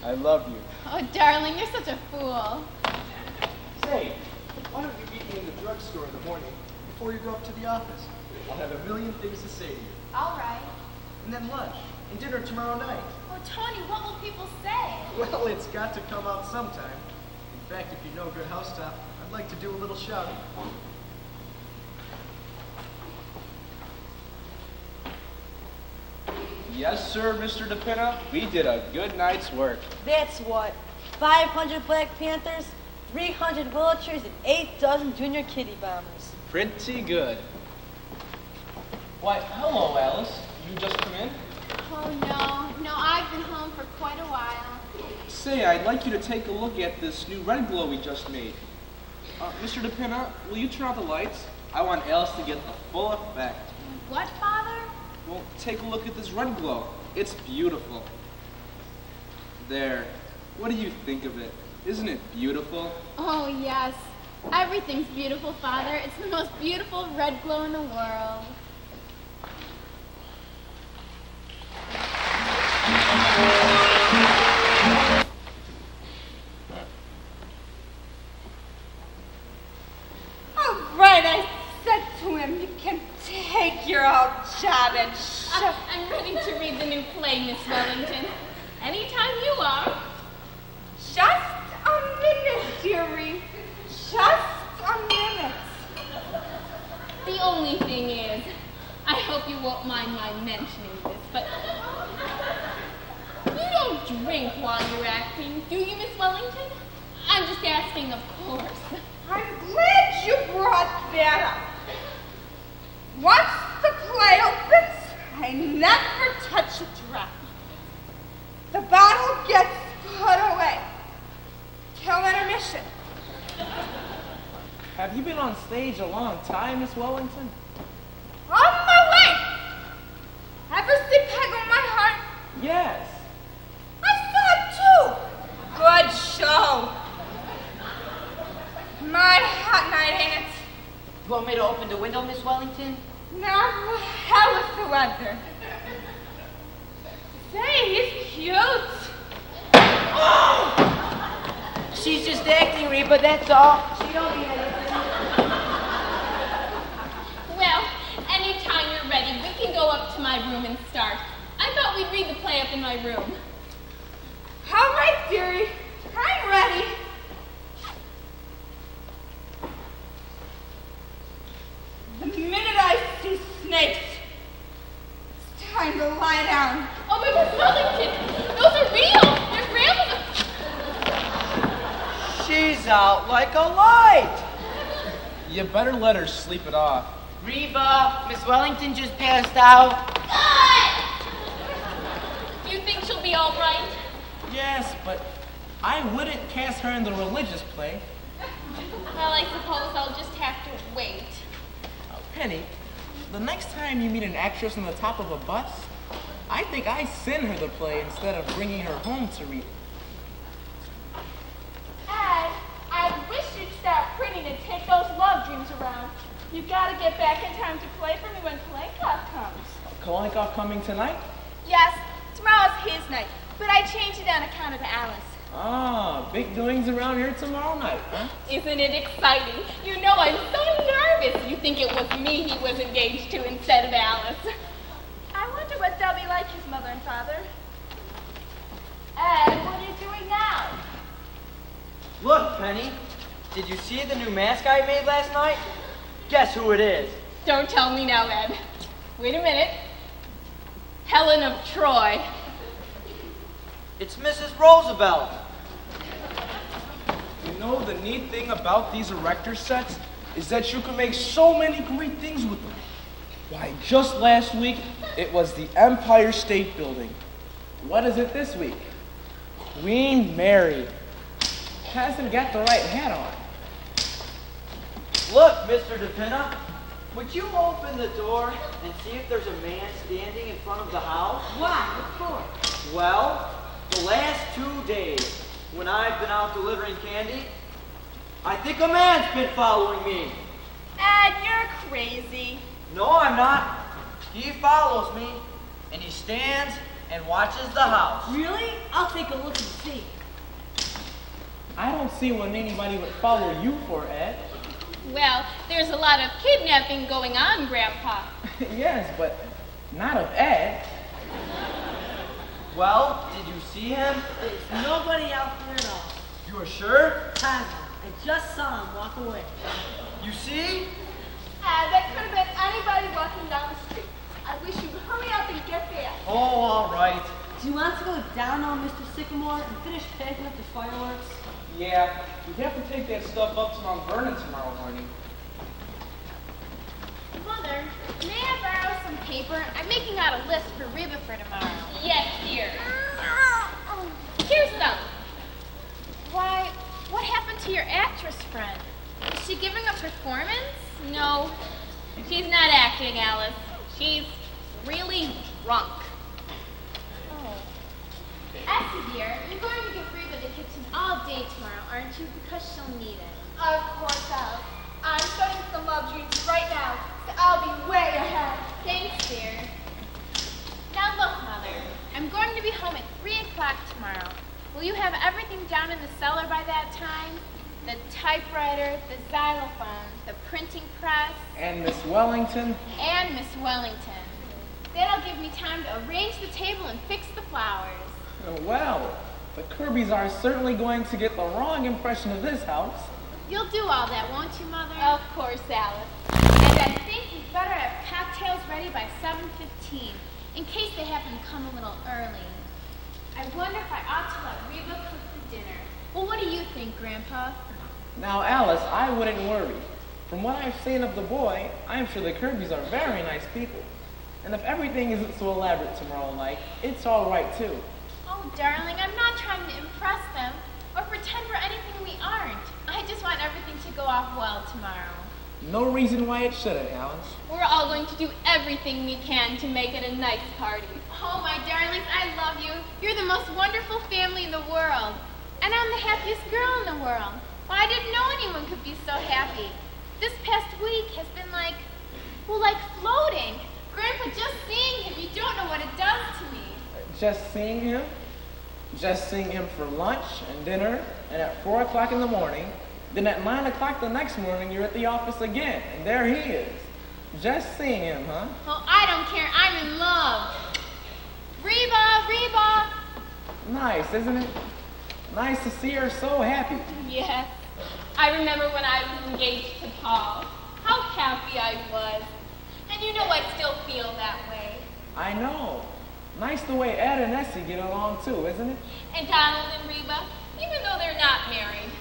I love you. Oh, darling, you're such a fool. Say, why don't you meet me in the drugstore in the morning before you go up to the office? I'll have a million things to say to you. All right. And then lunch and dinner tomorrow night. Oh, Tony, what will people say? Well, it's got to come out sometime. In fact, if you know good house stuff, I'd like to do a little shouting. Yes, sir, Mr. DePinna. We did a good night's work. That's what? 500 Black Panthers, 300 wheelchairs, and 8 dozen Junior Kitty Bombers. Pretty good. Why, hello, Alice. You just come in? Oh, no. No, I've been home for quite a while. Say, I'd like you to take a look at this new red glow we just made. Mr. DePinna, will you turn out the lights? I want Alice to get the full effect. What, Father? Well, take a look at this red glow. It's beautiful. There. What do you think of it? Isn't it beautiful? Oh, yes. Everything's beautiful, Father. It's the most beautiful red glow in the world. All right, I said to him, you can take your old job and shut. I'm ready to read the new play, Miss Wellington. Anytime you are. Just a minute, dearie. Just a minute. The only thing is, I hope you won't mind my mentioning this, but you don't drink while you're acting, do you, Miss Wellington? I'm just asking, of course. I'm glad you brought that up. Once the play opens, I never touch a drop. The bottle gets put away till intermission. Have you been on stage a long time, Miss Wellington? On my way. Ever see Peg on my heart? Yes. I saw it too. Good show. My hot night, ain't it? You want me to open the window, Miss Wellington? Not hell with the weather. Say, he's cute. Oh! She's just acting, Reba, that's all. She don't mean anything. Well, anytime you're ready, we can go up to my room and start. I thought we'd read the play up in my room. All right, dearie. I'm ready. The minute I see snakes, it's time to lie down. Oh, but Miss Wellington, those are real. They're grandma's. She's out like a light. You better let her sleep it off. Reba, Miss Wellington just passed out. Do you think she'll be all right? Yes, but I wouldn't cast her in the religious play. Well, I suppose I'll just have to wait. Penny, the next time you meet an actress on the top of a bus, I think I send her the play instead of bringing her home to read it. Ed, I wish you'd stop printing and take those love dreams around. You gotta get back in time to play for me when Kalenkoff comes. Kalenkoff coming tonight? Yes, tomorrow's his night, but I changed it on account of Alice. Ah, big doings around here tomorrow night, huh? Isn't it exciting? You know, I'm so nervous. You think it was me he was engaged to instead of Alice. I wonder what they'll be like, his mother and father. Ed, what are you doing now? Look, Penny. Did you see the new mask I made last night? Guess who it is? Don't tell me now, Ed. Wait a minute. Helen of Troy. It's Mrs. Roosevelt. You know, the neat thing about these erector sets is that you can make so many great things with them. Why, just last week, it was the Empire State Building. What is it this week? Queen Mary. Hasn't got the right hat on. Look, Mr. DePinna, would you open the door and see if there's a man standing in front of the house? Why? What for? Well, the last 2 days, when I've been out delivering candy, I think a man's been following me. Ed, you're crazy. No, I'm not. He follows me, and he stands and watches the house. Really? I'll take a look and see. I don't see what anybody would follow you for, Ed. Well, there's a lot of kidnapping going on, Grandpa. Yes, but not of Ed. Well, did you see him? There's nobody out there at all. You are sure? Positive. I just saw him walk away. You see? That could have been anybody walking down the street. I wish you'd hurry up and get there. Oh, all right. Do you want to go down on Mr. Sycamore and finish packing up the fireworks? Yeah, we have to take that stuff up to Mount Vernon tomorrow morning. Mother, may I borrow some paper? I'm making out a list for Reba for tomorrow. Yes, dear. Here's some. friend. Is she giving a performance? No, she's not acting, Alice. She's really drunk. Oh. Essie, dear, you're going to give Reba the kitchen all day tomorrow, aren't you? Because she'll need it. Of course, Alice. I'm starting some love dreams right now, so I'll be way ahead. Thanks, dear. Now look, Mother. I'm going to be home at 3 o'clock tomorrow. Will you have everything down in the cellar by that time? The typewriter, the xylophone, the printing press. And Miss Wellington? And Miss Wellington. That'll give me time to arrange the table and fix the flowers. Well, the Kirbys are certainly going to get the wrong impression of this house. You'll do all that, won't you, Mother? Of course, Alice. And I think we'd better have cocktails ready by 7:15, in case they happen to come a little early. I wonder if I ought to let Reba cook the dinner. Well, what do you think, Grandpa? Now, Alice, I wouldn't worry. From what I've seen of the boy, I'm sure the Kirbys are very nice people. And if everything isn't so elaborate tomorrow night, it's all right, too. Oh, darling, I'm not trying to impress them or pretend we're anything we aren't. I just want everything to go off well tomorrow. No reason why it shouldn't, Alice. We're all going to do everything we can to make it a nice party. Oh, my darlings, I love you. You're the most wonderful family in the world. And I'm the happiest girl in the world. Well, I didn't know anyone could be so happy. This past week has been like floating. Grandpa, just seeing him, you don't know what it does to me. Just seeing him? Just seeing him for lunch and dinner, and at 4 o'clock in the morning. Then at 9 o'clock the next morning, you're at the office again, and there he is. Just seeing him, huh? Well, I don't care. I'm in love. Reba, Reba. Nice, isn't it? Nice to see her so happy. Yes. I remember when I was engaged to Paul. How happy I was. And you know I still feel that way. I know. Nice the way Ed and Essie get along too, isn't it? And Donald and Reba, even though they're not married.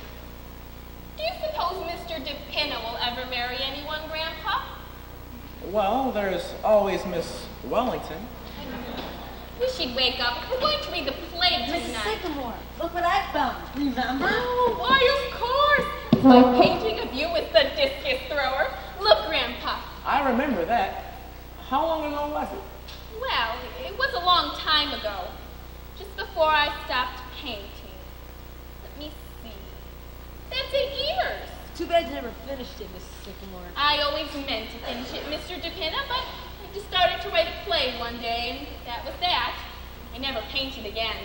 Do you suppose Mr. DePinna will ever marry anyone, Grandpa? Well, there's always Miss Wellington. Wish she'd wake up. We're going to read the play tonight. Mrs. Sycamore, look what I found. Remember? Oh, why, of course. It's my painting of you with the discus thrower. Look, Grandpa. I remember that. How long ago was it? Well, it was a long time ago. Just before I stopped painting. Let me see. That's 8 years. Too bad you never finished it, Mrs. Sycamore. I always meant to finish it, Mr. DePinna, but I just started to write a play one day, and that was that. I never painted again.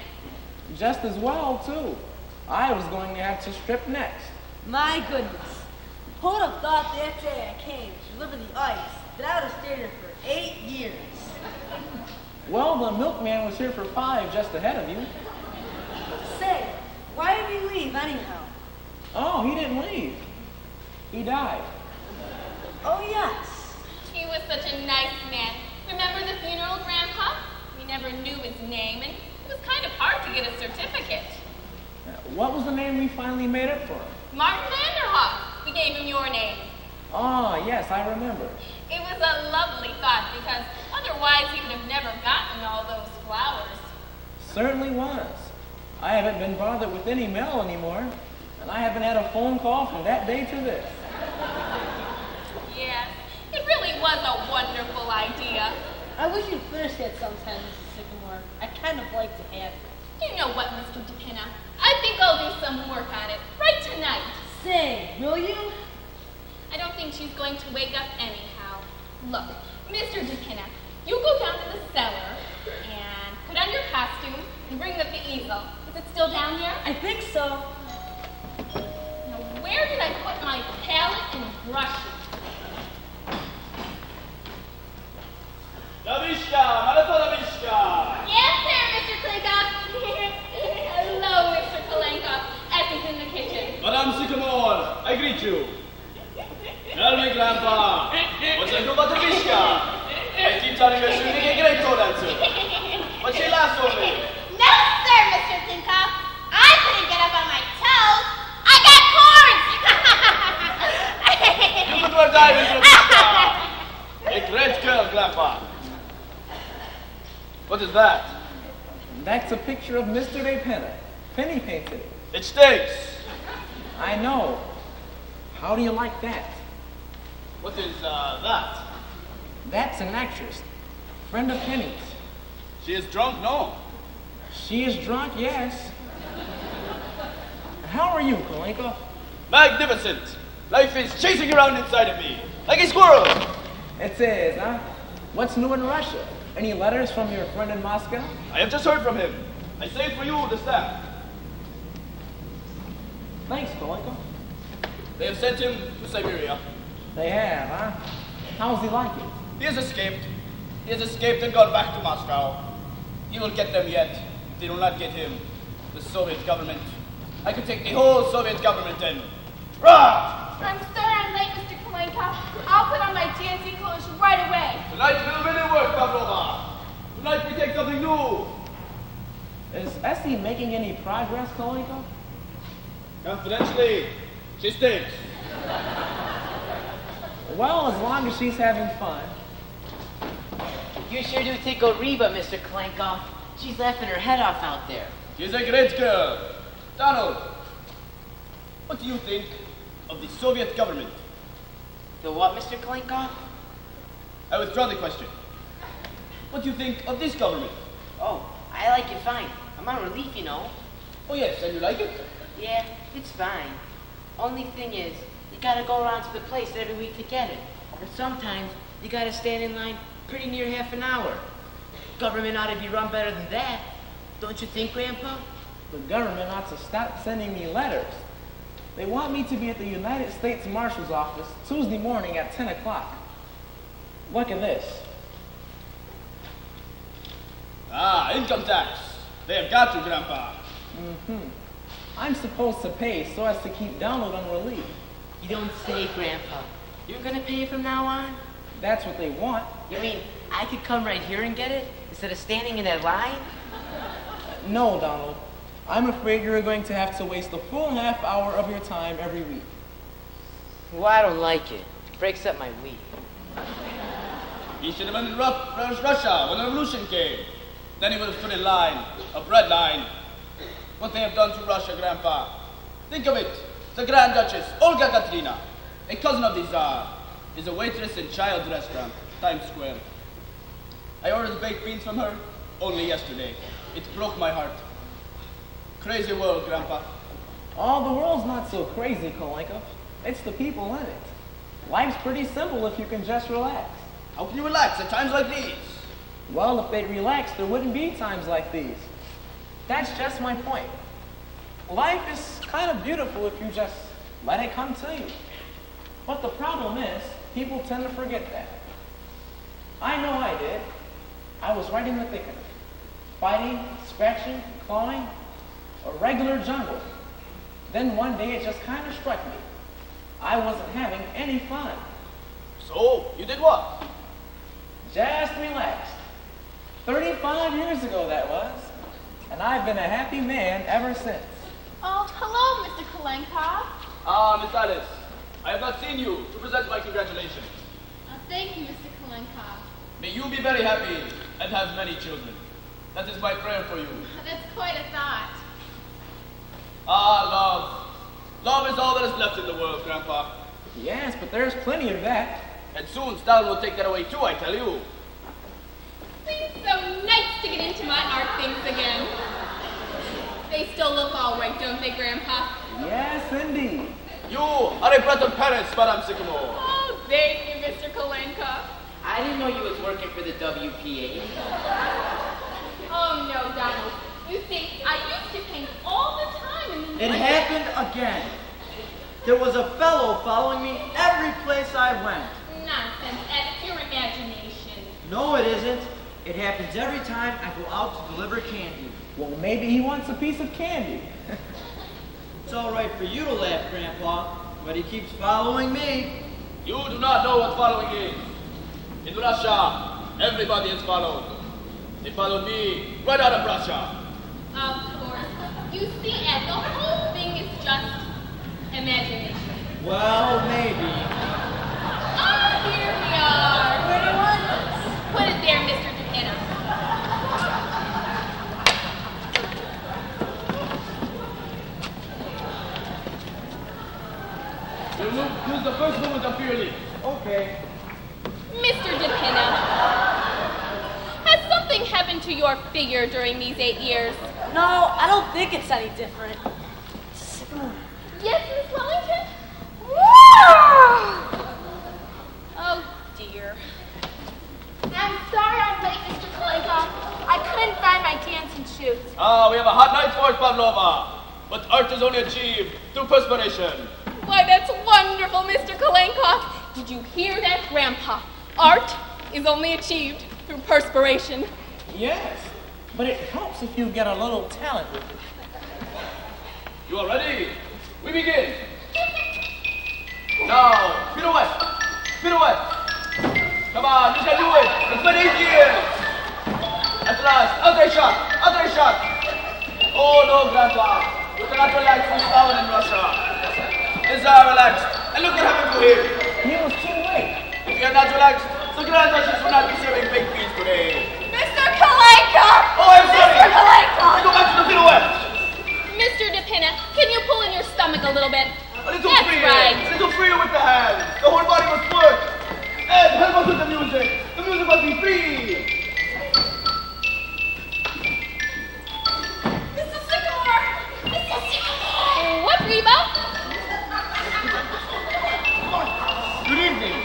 Just as well, too. I was going to have to strip next. My goodness. Who'd have thought that day I came to deliver the ice that I would have stayed here for 8 years? Well, the milkman was here for 5 just ahead of you. Say, why did he leave anyhow? Oh, he didn't leave. He died. Oh, yes. He was such a nice man. Remember the funeral, Grandpa? We never knew his name, and it was kind of hard to get a certificate. What was the name we finally made up for him? Martin Vanderhoff. We gave him your name. Oh, yes, I remember. It was a lovely thought, because otherwise he would have never gotten all those flowers. Certainly was. I haven't been bothered with any mail anymore, and I haven't had a phone call from that day to this. Yes, it really was a wonderful idea. I wish you'd finish that sometime, Mrs. Sycamore. I kind of like to have it. Do you know what, Mr. DePinna? I think I'll do some work on it right tonight. Say, will you? I don't think she's going to wake up anyhow. Look, Mr. DePinna, you go down to the cellar and put on your costume and bring up the easel. Is it still down here? I think so. Now, where did I put my palette and brushes? Laviska, Malata Laviska! Yes, sir, Mr. Klinkoff. Hello, Mr. Klinkoff. Essie's in the kitchen. Madame Sycamore, I greet you. Tell me, Grandpa, what's that about Laviska? I keep telling her she's making a great toe dancer. But she laughs over me. No, sir, Mr. Tinkoff. I couldn't get up on my toes. I got corns. You could well dive into Laviska. A great girl, Grandpa. What is that? That's a picture of Mr. DePinna. Penny painted it. It stinks. I know. How do you like that? What is that? That's an actress. Friend of Penny's. She is drunk, no? She is drunk, yes. How are you, Kalenko? Magnificent. Life is chasing around inside of me, like a squirrel. It is, huh? What's new in Russia? Any letters from your friend in Moscow? I have just heard from him. I saved for you the staff. Thanks, Kalenko. They have sent him to Siberia. They have, huh? How's he like it? He has escaped. He has escaped and gone back to Moscow. He will get them yet, if they do not get him. The Soviet government. I could take the whole Soviet government and... Rah! I'm sorry I'm late, Mr. Kalenka. I'll put on my dancing clothes right away. Tonight will really work, Pavlova. Tonight we take something new. Is Essie making any progress, Kalenko? Confidentially, she stinks. Well, as long as she's having fun. You sure do tickle Reba, Mr. Kalenko. She's laughing her head off out there. She's a great girl. Donald, what do you think of the Soviet government? The what, Mr. Kalenko? I withdraw the question. What do you think of this government? Oh, I like it fine. I'm on relief, you know. Oh yes, and you like it? Yeah, it's fine. Only thing is, you gotta go around to the place every week to get it. Or sometimes, you gotta stand in line pretty near half an hour. Government ought to be run better than that. Don't you think, Grandpa? The government ought to stop sending me letters. They want me to be at the United States Marshal's office Tuesday morning at 10 o'clock. Look at this. Ah, income tax. They have got you, Grandpa. Mm-hmm. I'm supposed to pay so as to keep Donald on relief. You don't say, Grandpa. You're gonna pay from now on? That's what they want. You mean I could come right here and get it instead of standing in that line? No, Donald. I'm afraid you're going to have to waste a full half hour of your time every week. Well, I don't like it. It breaks up my week. He should have been in Russia when the revolution came. Then he would have stood in line, a bread line. What they have done to Russia, Grandpa. Think of it. The Grand Duchess, Olga Katrina, a cousin of the Tsar, is a waitress in Child's restaurant, Times Square. I ordered baked beans from her only yesterday. It broke my heart. Crazy world, Grandpa. Oh, the world's not so crazy, Kalenko. It's the people in it. Life's pretty simple if you can just relax. How can you relax at times like these? Well, if they'd relax, there wouldn't be times like these. That's just my point. Life is kind of beautiful if you just let it come to you. But the problem is, people tend to forget that. I know I did. I was right in the thick of it. Fighting, scratching, clawing, a regular jungle. Then one day it just kind of struck me. I wasn't having any fun. So, you did what? Just relaxed. 35 years ago that was. And I've been a happy man ever since. Oh, hello, Mr. Kalenka. Ah, Miss Alice, I have not seen you to present my congratulations. Thank you, Mr. Kalenka. May you be very happy and have many children. That is my prayer for you. That's quite a thought. Ah, love. Love is all that is left in the world, Grandpa. Yes, but there's plenty of that. And soon Stalin will take that away too, I tell you. It's so nice to get into my art things again. They still look all right, don't they, Grandpa? Yes, indeed. You are a breath of Paris, Madame Sycamore. Oh, thank you, Mr. Kalenka. I didn't know you was working for the WPA. Oh, no, Donald. You see, I used to paint all the time and It happened again. There was a fellow following me every place I went. Nonsense, that's your imagination. No, it isn't. It happens every time I go out to deliver candy. Well, maybe he wants a piece of candy. It's all right for you to laugh, Grandpa, but he keeps following me. You do not know what following is. In Russia, everybody is followed. They followed me right out of Russia. Of course. You see, Ed, the whole thing is just imagination. Well, maybe. Oh, here we are. Where do you want us? Put it there, Mr. Geppetto. Use the first movement of your leap. Okay. Mr. DePina, has something happened to your figure during these 8 years? No, I don't think it's any different. Yes, Miss Wellington? Oh, dear. I'm sorry I'm late, Mr. Kalenko. I couldn't find my dancing shoes. We have a hot night for it, Pavlova. But art is only achieved through perspiration. Why, that's wonderful, Mr. Kalenko. Did you hear that, Grandpa? Art is only achieved through perspiration. Yes, but it helps if you get a little talent with it. You are ready? We begin. Now, pirouette. Pirouette. Come on, you can do it. It's been 8 years. At last, other shot. Other shot. Oh no, Grandpa. You cannot relax this down in Russia. Desire relaxed. And look what happened to him. He was too late. If you are not relaxed, the Grand Duchess will not be serving baked beans today. Mr. Kalenko! Oh, I'm sorry. Mr. Kalenko! Let's go back to the pirouette. Mr. DePina, can you pull in your stomach a little bit? A little That's freer. right. A little freer with the hands. The whole body must work. And help us with the music. The music must be free. Mr. Sycamore! Mr. Sycamore! What, Reba? Good evening.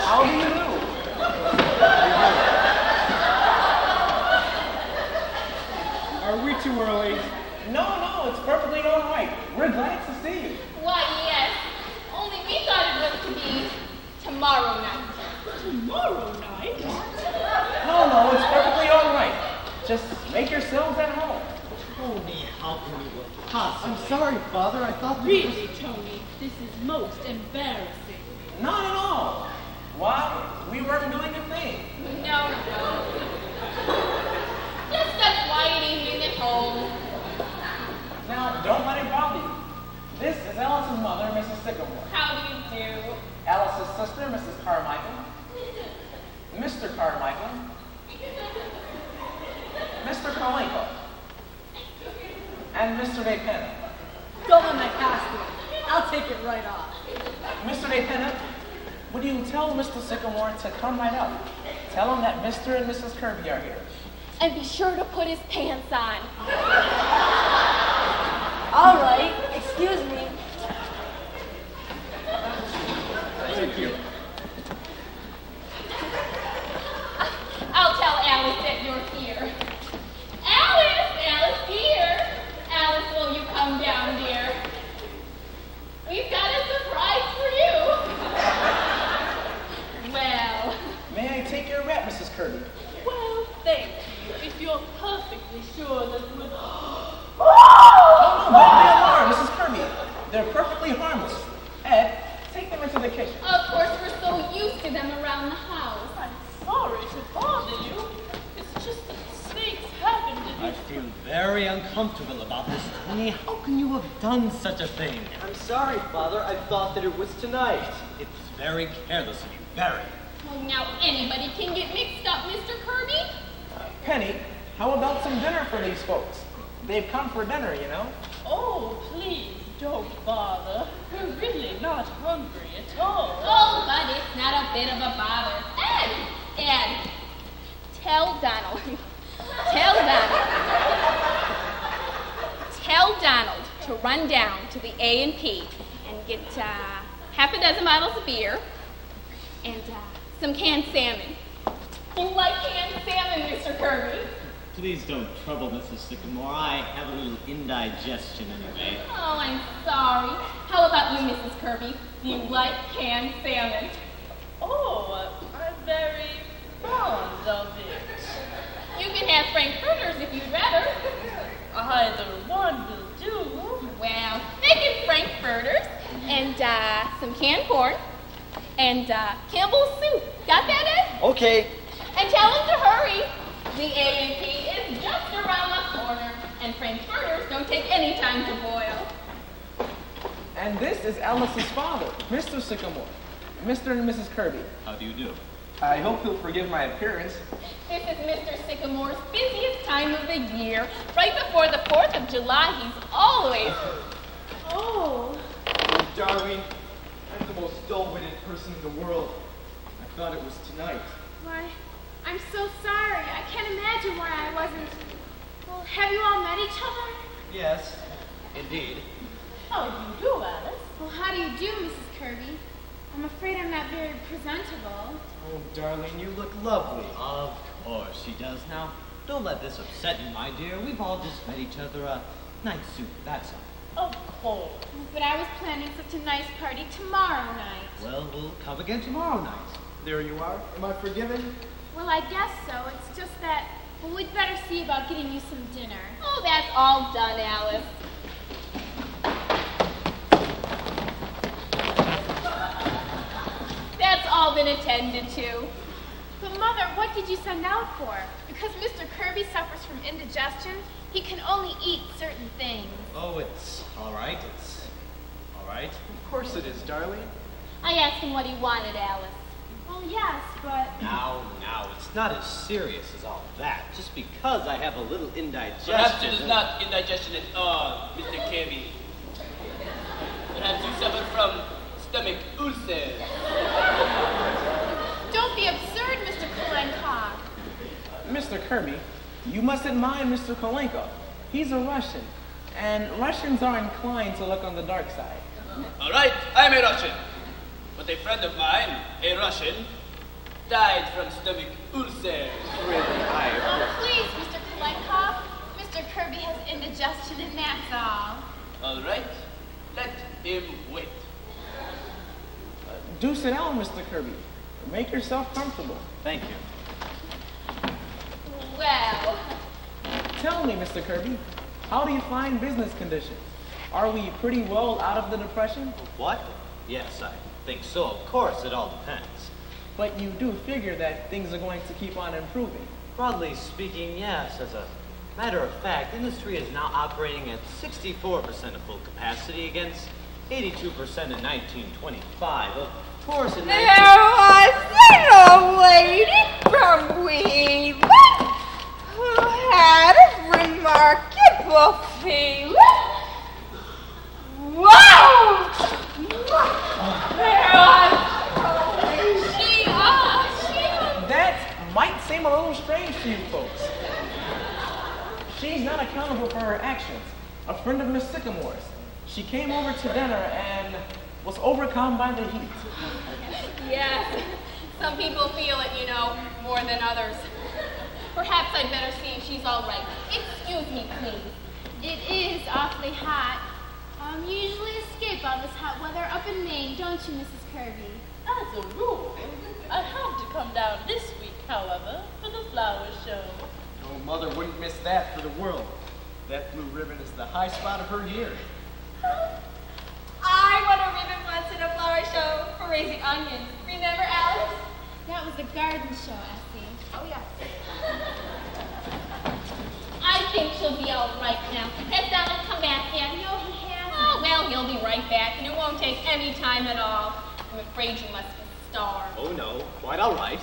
How do you do? Are we too early? No, it's perfectly all right. We're glad to see you. Why, yes. Only we thought it was to be tomorrow night. Tomorrow night? No, it's perfectly all right. Just make yourselves at home. Tony, how can you possibly? I'm sorry, Father. I thought Really, Tony, this is most embarrassing. Not at all. Why? We weren't doing a thing. No. Just a quiet evening at home. Now, don't let it bother you. This is Alice's mother, Mrs. Sycamore. How do you do? Alice's sister, Mrs. Carmichael. Mr. Carmichael. Mr. Kalenko. And Mr. DePina. Don't let my costume. I'll take it right off. Mr. DePina, would you tell Mr. Sycamore to come right up? Tell him that Mr. and Mrs. Kirby are here. And be sure to put his pants on. All right, excuse me. Thank you. I'll tell Alice that you're here. Alice, dear. Alice, will you come down, dear? We've got a surprise for you. Well. May I take your wrap, Mrs. Kirby? Well, thank you. If you're perfectly sure that we're... No, don't be alarmed, Mrs. Kirby. They're perfectly harmless. Ed, take them into the kitchen. Of course, we're so used to them around the house. I'm sorry to bother you. It's just that snakes happen to I feel very uncomfortable about this, Tony. How can you have done such a thing? I'm sorry, Father. I thought that it was tonight. It's very careless of you, very. Well, now anybody can get mixed up, Mr. Kirby. Penny, how about some dinner for these folks? They've come for dinner, you know. Oh, please don't bother. We're really not hungry at all. Oh, but it's not a bit of a bother. Ed, tell Donald to run down to the A&P and get half a dozen bottles of beer and some canned salmon. You like canned salmon, Mr. Kirby? Please don't trouble Mrs. Sycamore. I have a little indigestion anyway. Oh, I'm sorry. How about you, Mrs. Kirby? Do you like canned salmon? Oh, I'm very fond of it. You can have frankfurters if you'd rather. Either one will do. Well, make it frankfurters and some canned corn and Campbell's soup. Got that, Ed? Okay. And tell him to hurry. The A&P is just around the corner, and frankfurters don't take any time to boil. And this is Alice's father, Mr. Sycamore. Mr. and Mrs. Kirby. How do you do? I hope he'll forgive my appearance. This is Mr. Sycamore's busiest time of the year. Right before the 4th of July, he's always... Oh, Darlene. I'm the most dull-witted person in the world. I thought it was tonight. Why, I'm so sorry. I can't imagine why I wasn't. Well, have you all met each other? Yes, indeed. How do you do, Alice? Well, how do you do, Mrs. Kirby? I'm afraid I'm not very presentable. Oh, Darlene, you look lovely. Of course she does. Now, don't let this upset you, my dear. We've all just met each other a night suit, that's all. Of course. But I was planning such a nice party tomorrow night. Well, we'll come again tomorrow night. There you are. Am I forgiven? Well, I guess so. It's just that, well, we'd better see about getting you some dinner. Oh, that's all done, Alice. That's all been attended to. But Mother, what did you send out for? Because Mr. Kirby suffers from indigestion, he can only eat certain things. Oh, it's all right. It's all right. Of course it is, Darlene. I asked him what he wanted, Alice. Well, yes, but... Now, it's not as serious as all that. Just because I have a little indigestion... Perhaps it is not indigestion at all, Mr. Kirby. Perhaps you suffer from stomach ulcers. Don't be absurd, Mr. Kolenko. Mr. Kirby, you mustn't mind Mr. Kolenko. He's a Russian, and Russians are inclined to look on the dark side. All right, I'm a Russian. But a friend of mine, a Russian, died from stomach ulcers. Oh, please, Mr. Kolenko. Mr. Kirby has indigestion, and that's all. All right, let him wait. Do sit down, Mr. Kirby. Make yourself comfortable. Thank you. Well, Tell me, Mr. Kirby, how do you find business conditions? Are we pretty well out of the depression? What? Yes, I think so. Of course, it all depends. But you do figure that things are going to keep on improving. Broadly speaking, yes. As a matter of fact, industry is now operating at 64% of full capacity against 82% in 1925. Of course, in There was an old lady from Wheeling who had a remarkable feeling. Wow! That might seem a little strange to you folks. She's not accountable for her actions. A friend of Miss Sycamore's. She came over to dinner and was overcome by the heat. yes, some people feel it, you know, more than others. Perhaps I'd better see if she's all right. Excuse me, please. It is awfully hot. You usually escape all this hot weather up in Maine, don't you, Mrs. Kirby? As a rule, I have to come down this week, however, for the flower show. Oh, Mother wouldn't miss that for the world. That blue ribbon is the high spot of her year. I won a ribbon once at a flower show for raising onions. Remember, Alice? That was the garden show, Essie. Oh, yes. I think she'll be all right now. Has Donald come back yet? No, he hasn't. Oh, well, he'll be right back, and it won't take any time at all. I'm afraid you must be starved. Oh, no. Quite all right.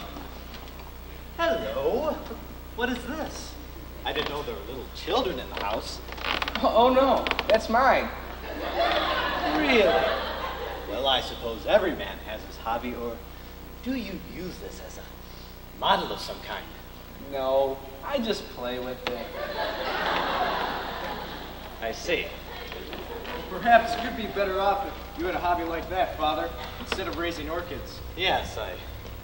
Hello. What is this? I didn't know there were little children in the house. Oh no, that's mine. Really? Well, I suppose every man has his hobby, or do you use this as a model of some kind? No, I just play with it. I see. Perhaps you'd be better off if you had a hobby like that, Father, instead of raising orchids. Yes, I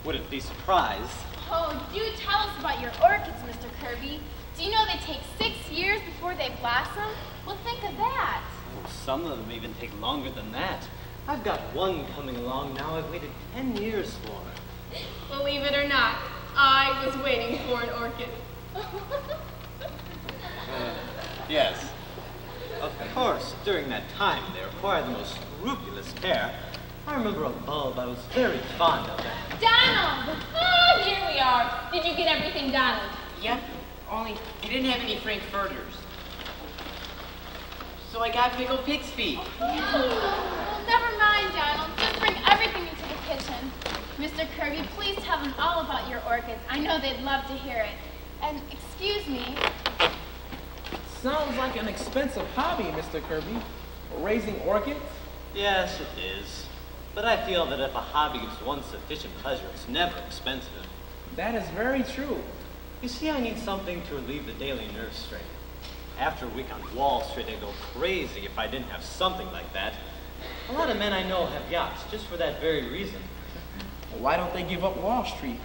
wouldn't be surprised. Oh, do tell us about your orchids, Mr. Kirby. Do you know they take 6 years before they blossom? Well, think of that. Oh, some of them even take longer than that. I've got one coming along now I've waited 10 years for. Believe it or not, I was waiting for an orchid. Yes. Of course, during that time, they required the most scrupulous care. I remember a bulb I was very fond of. Donald! Oh, here we are. Did you get everything, Donald? Yep, only you didn't have any frankfurters. So I got pickled pig's feet. Well, never mind, Donald. Just bring everything into the kitchen. Mr. Kirby, please tell them all about your orchids. I know they'd love to hear it. And excuse me. Sounds like an expensive hobby, Mr. Kirby. Raising orchids? Yes, it is. But I feel that if a hobby gives one sufficient pleasure, it's never expensive. That is very true. You see, I need something to relieve the daily nerve strain. After a week on Wall Street, I'd go crazy if I didn't have something like that. A lot of men I know have yachts just for that very reason. Why don't they give up Wall Street?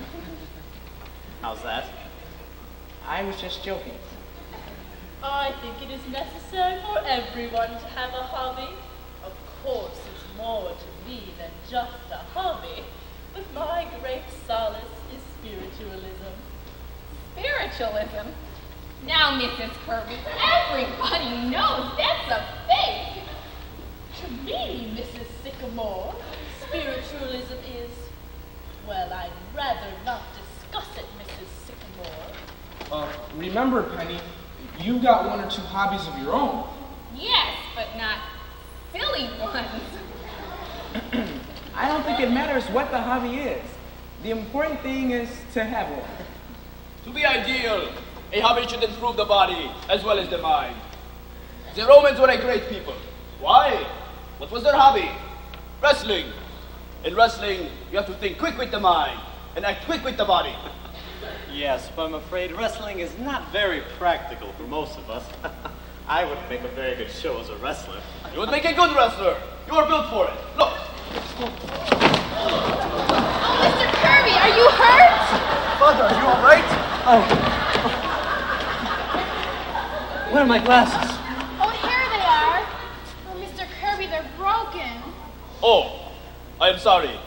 How's that? I was just joking. I think it is necessary for everyone to have a hobby. Of course, it's more to me than just a hobby, but my great solace is spiritualism. Spiritualism? Now, Mrs. Kirby, everybody knows that's a fake. To me, Mrs. Sycamore, spiritualism is, well, I'd rather not discuss it, Mrs. Sycamore. Remember, Penny, you've got one or two hobbies of your own. Yes, but not silly ones. I don't think it matters what the hobby is. The important thing is to have one. To be ideal, a hobby should improve the body as well as the mind. The Romans were a great people. Why? What was their hobby? Wrestling. In wrestling, you have to think quick with the mind and act quick with the body. Yes, but I'm afraid wrestling is not very practical for most of us. I wouldn't make a very good show as a wrestler. You would make a good wrestler. You are built for it. Look. Oh, Mr. Kirby, are you hurt? Mother, are you all right? Where are my glasses? Oh, here they are. Oh, Mr. Kirby, they're broken. Oh, I am sorry.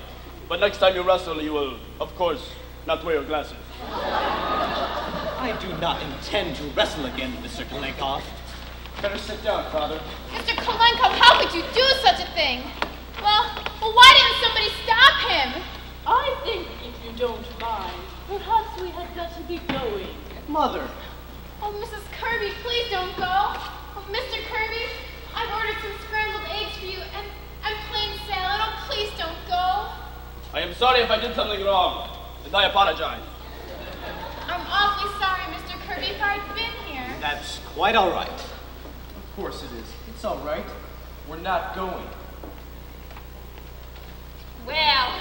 But next time you wrestle, you will, of course, not wear your glasses. I do not intend to wrestle again, Mr. Kalenkov. Better sit down, Father. Mr. Kolenkov, how could you do such a thing? Well, why didn't somebody stop him? I think, if you don't mind, perhaps we had better be going. Mother. Oh, Mrs. Kirby, please don't go. Oh, Mr. Kirby, I've ordered some scrambled eggs for you and plain salad. Oh, please don't go. I am sorry if I did something wrong, and I apologize. I'm awfully sorry, Mr. Kirby, if I'd been here. That's quite all right. Of course it is. It's all right. We're not going. Well,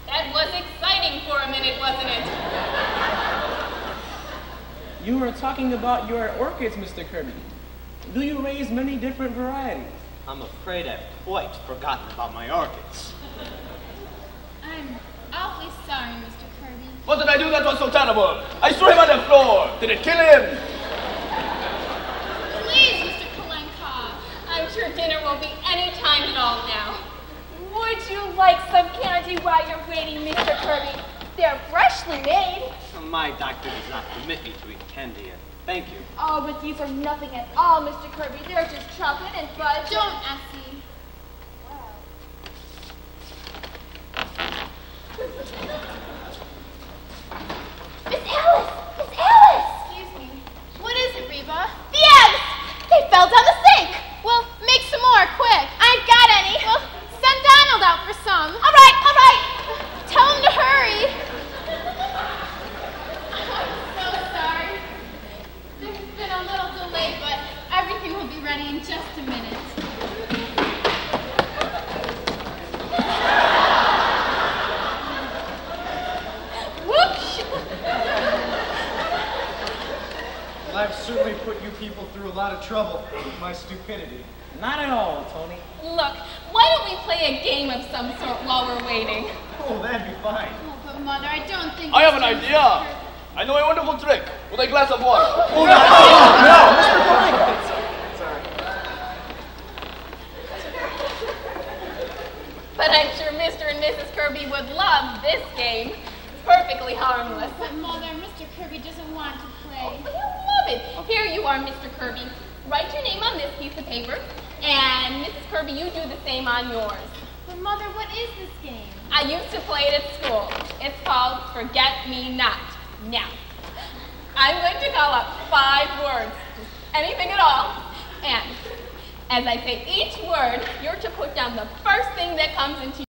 that was exciting for a minute, wasn't it? You were talking about your orchids, Mr. Kirby. Do you raise many different varieties? I'm afraid I've quite forgotten about my orchids. I'm awfully sorry, Mr. Kirby. What did I do that was so terrible? I threw him on the floor. Did it kill him? Please, Mr. Kolenkov. I'm sure dinner won't be any time at all now. Would you like some candy while you're waiting, Mr. Kirby? They're freshly made. My doctor does not permit me to eat candy yet. Thank you. Oh, but these are nothing at all, Mr. Kirby. They're just chocolate and fudge. Don't, Essie. Miss Alice! Miss Alice! Excuse me. What is it, Reba? The eggs! They fell down the sink! Well, make some more, quick. I ain't got any. Well, send Donald out for some. All right, all right. Tell him to hurry. I'm so sorry. There's been a little delay, but everything will be ready in just a minute. Whoosh! Well, I've certainly put you people through a lot of trouble with my stupidity. Not at all, Tony. Look, why don't we play a game of some sort while we're waiting? Oh, that'd be fine. Oh, but Mother, I don't think... I have an idea. I know a wonderful trick with a glass of water. Oh, no, Mr. Kolenkov. Sorry. But I'm sure Mr. and Mrs. Kirby would love this game. It's perfectly harmless. But Mother, Mr. Kirby doesn't want to play. Oh, he'll love it. Here you are, Mr. Kirby. Write your name on this piece of paper, and Mrs. Kirby, you do the same on yours. But Mother, what is this game? I used to play it at school. It's called Forget Me Not. Now, I'm going to call up 5 words, anything at all, and as I say each word, you're to put down the first thing that comes into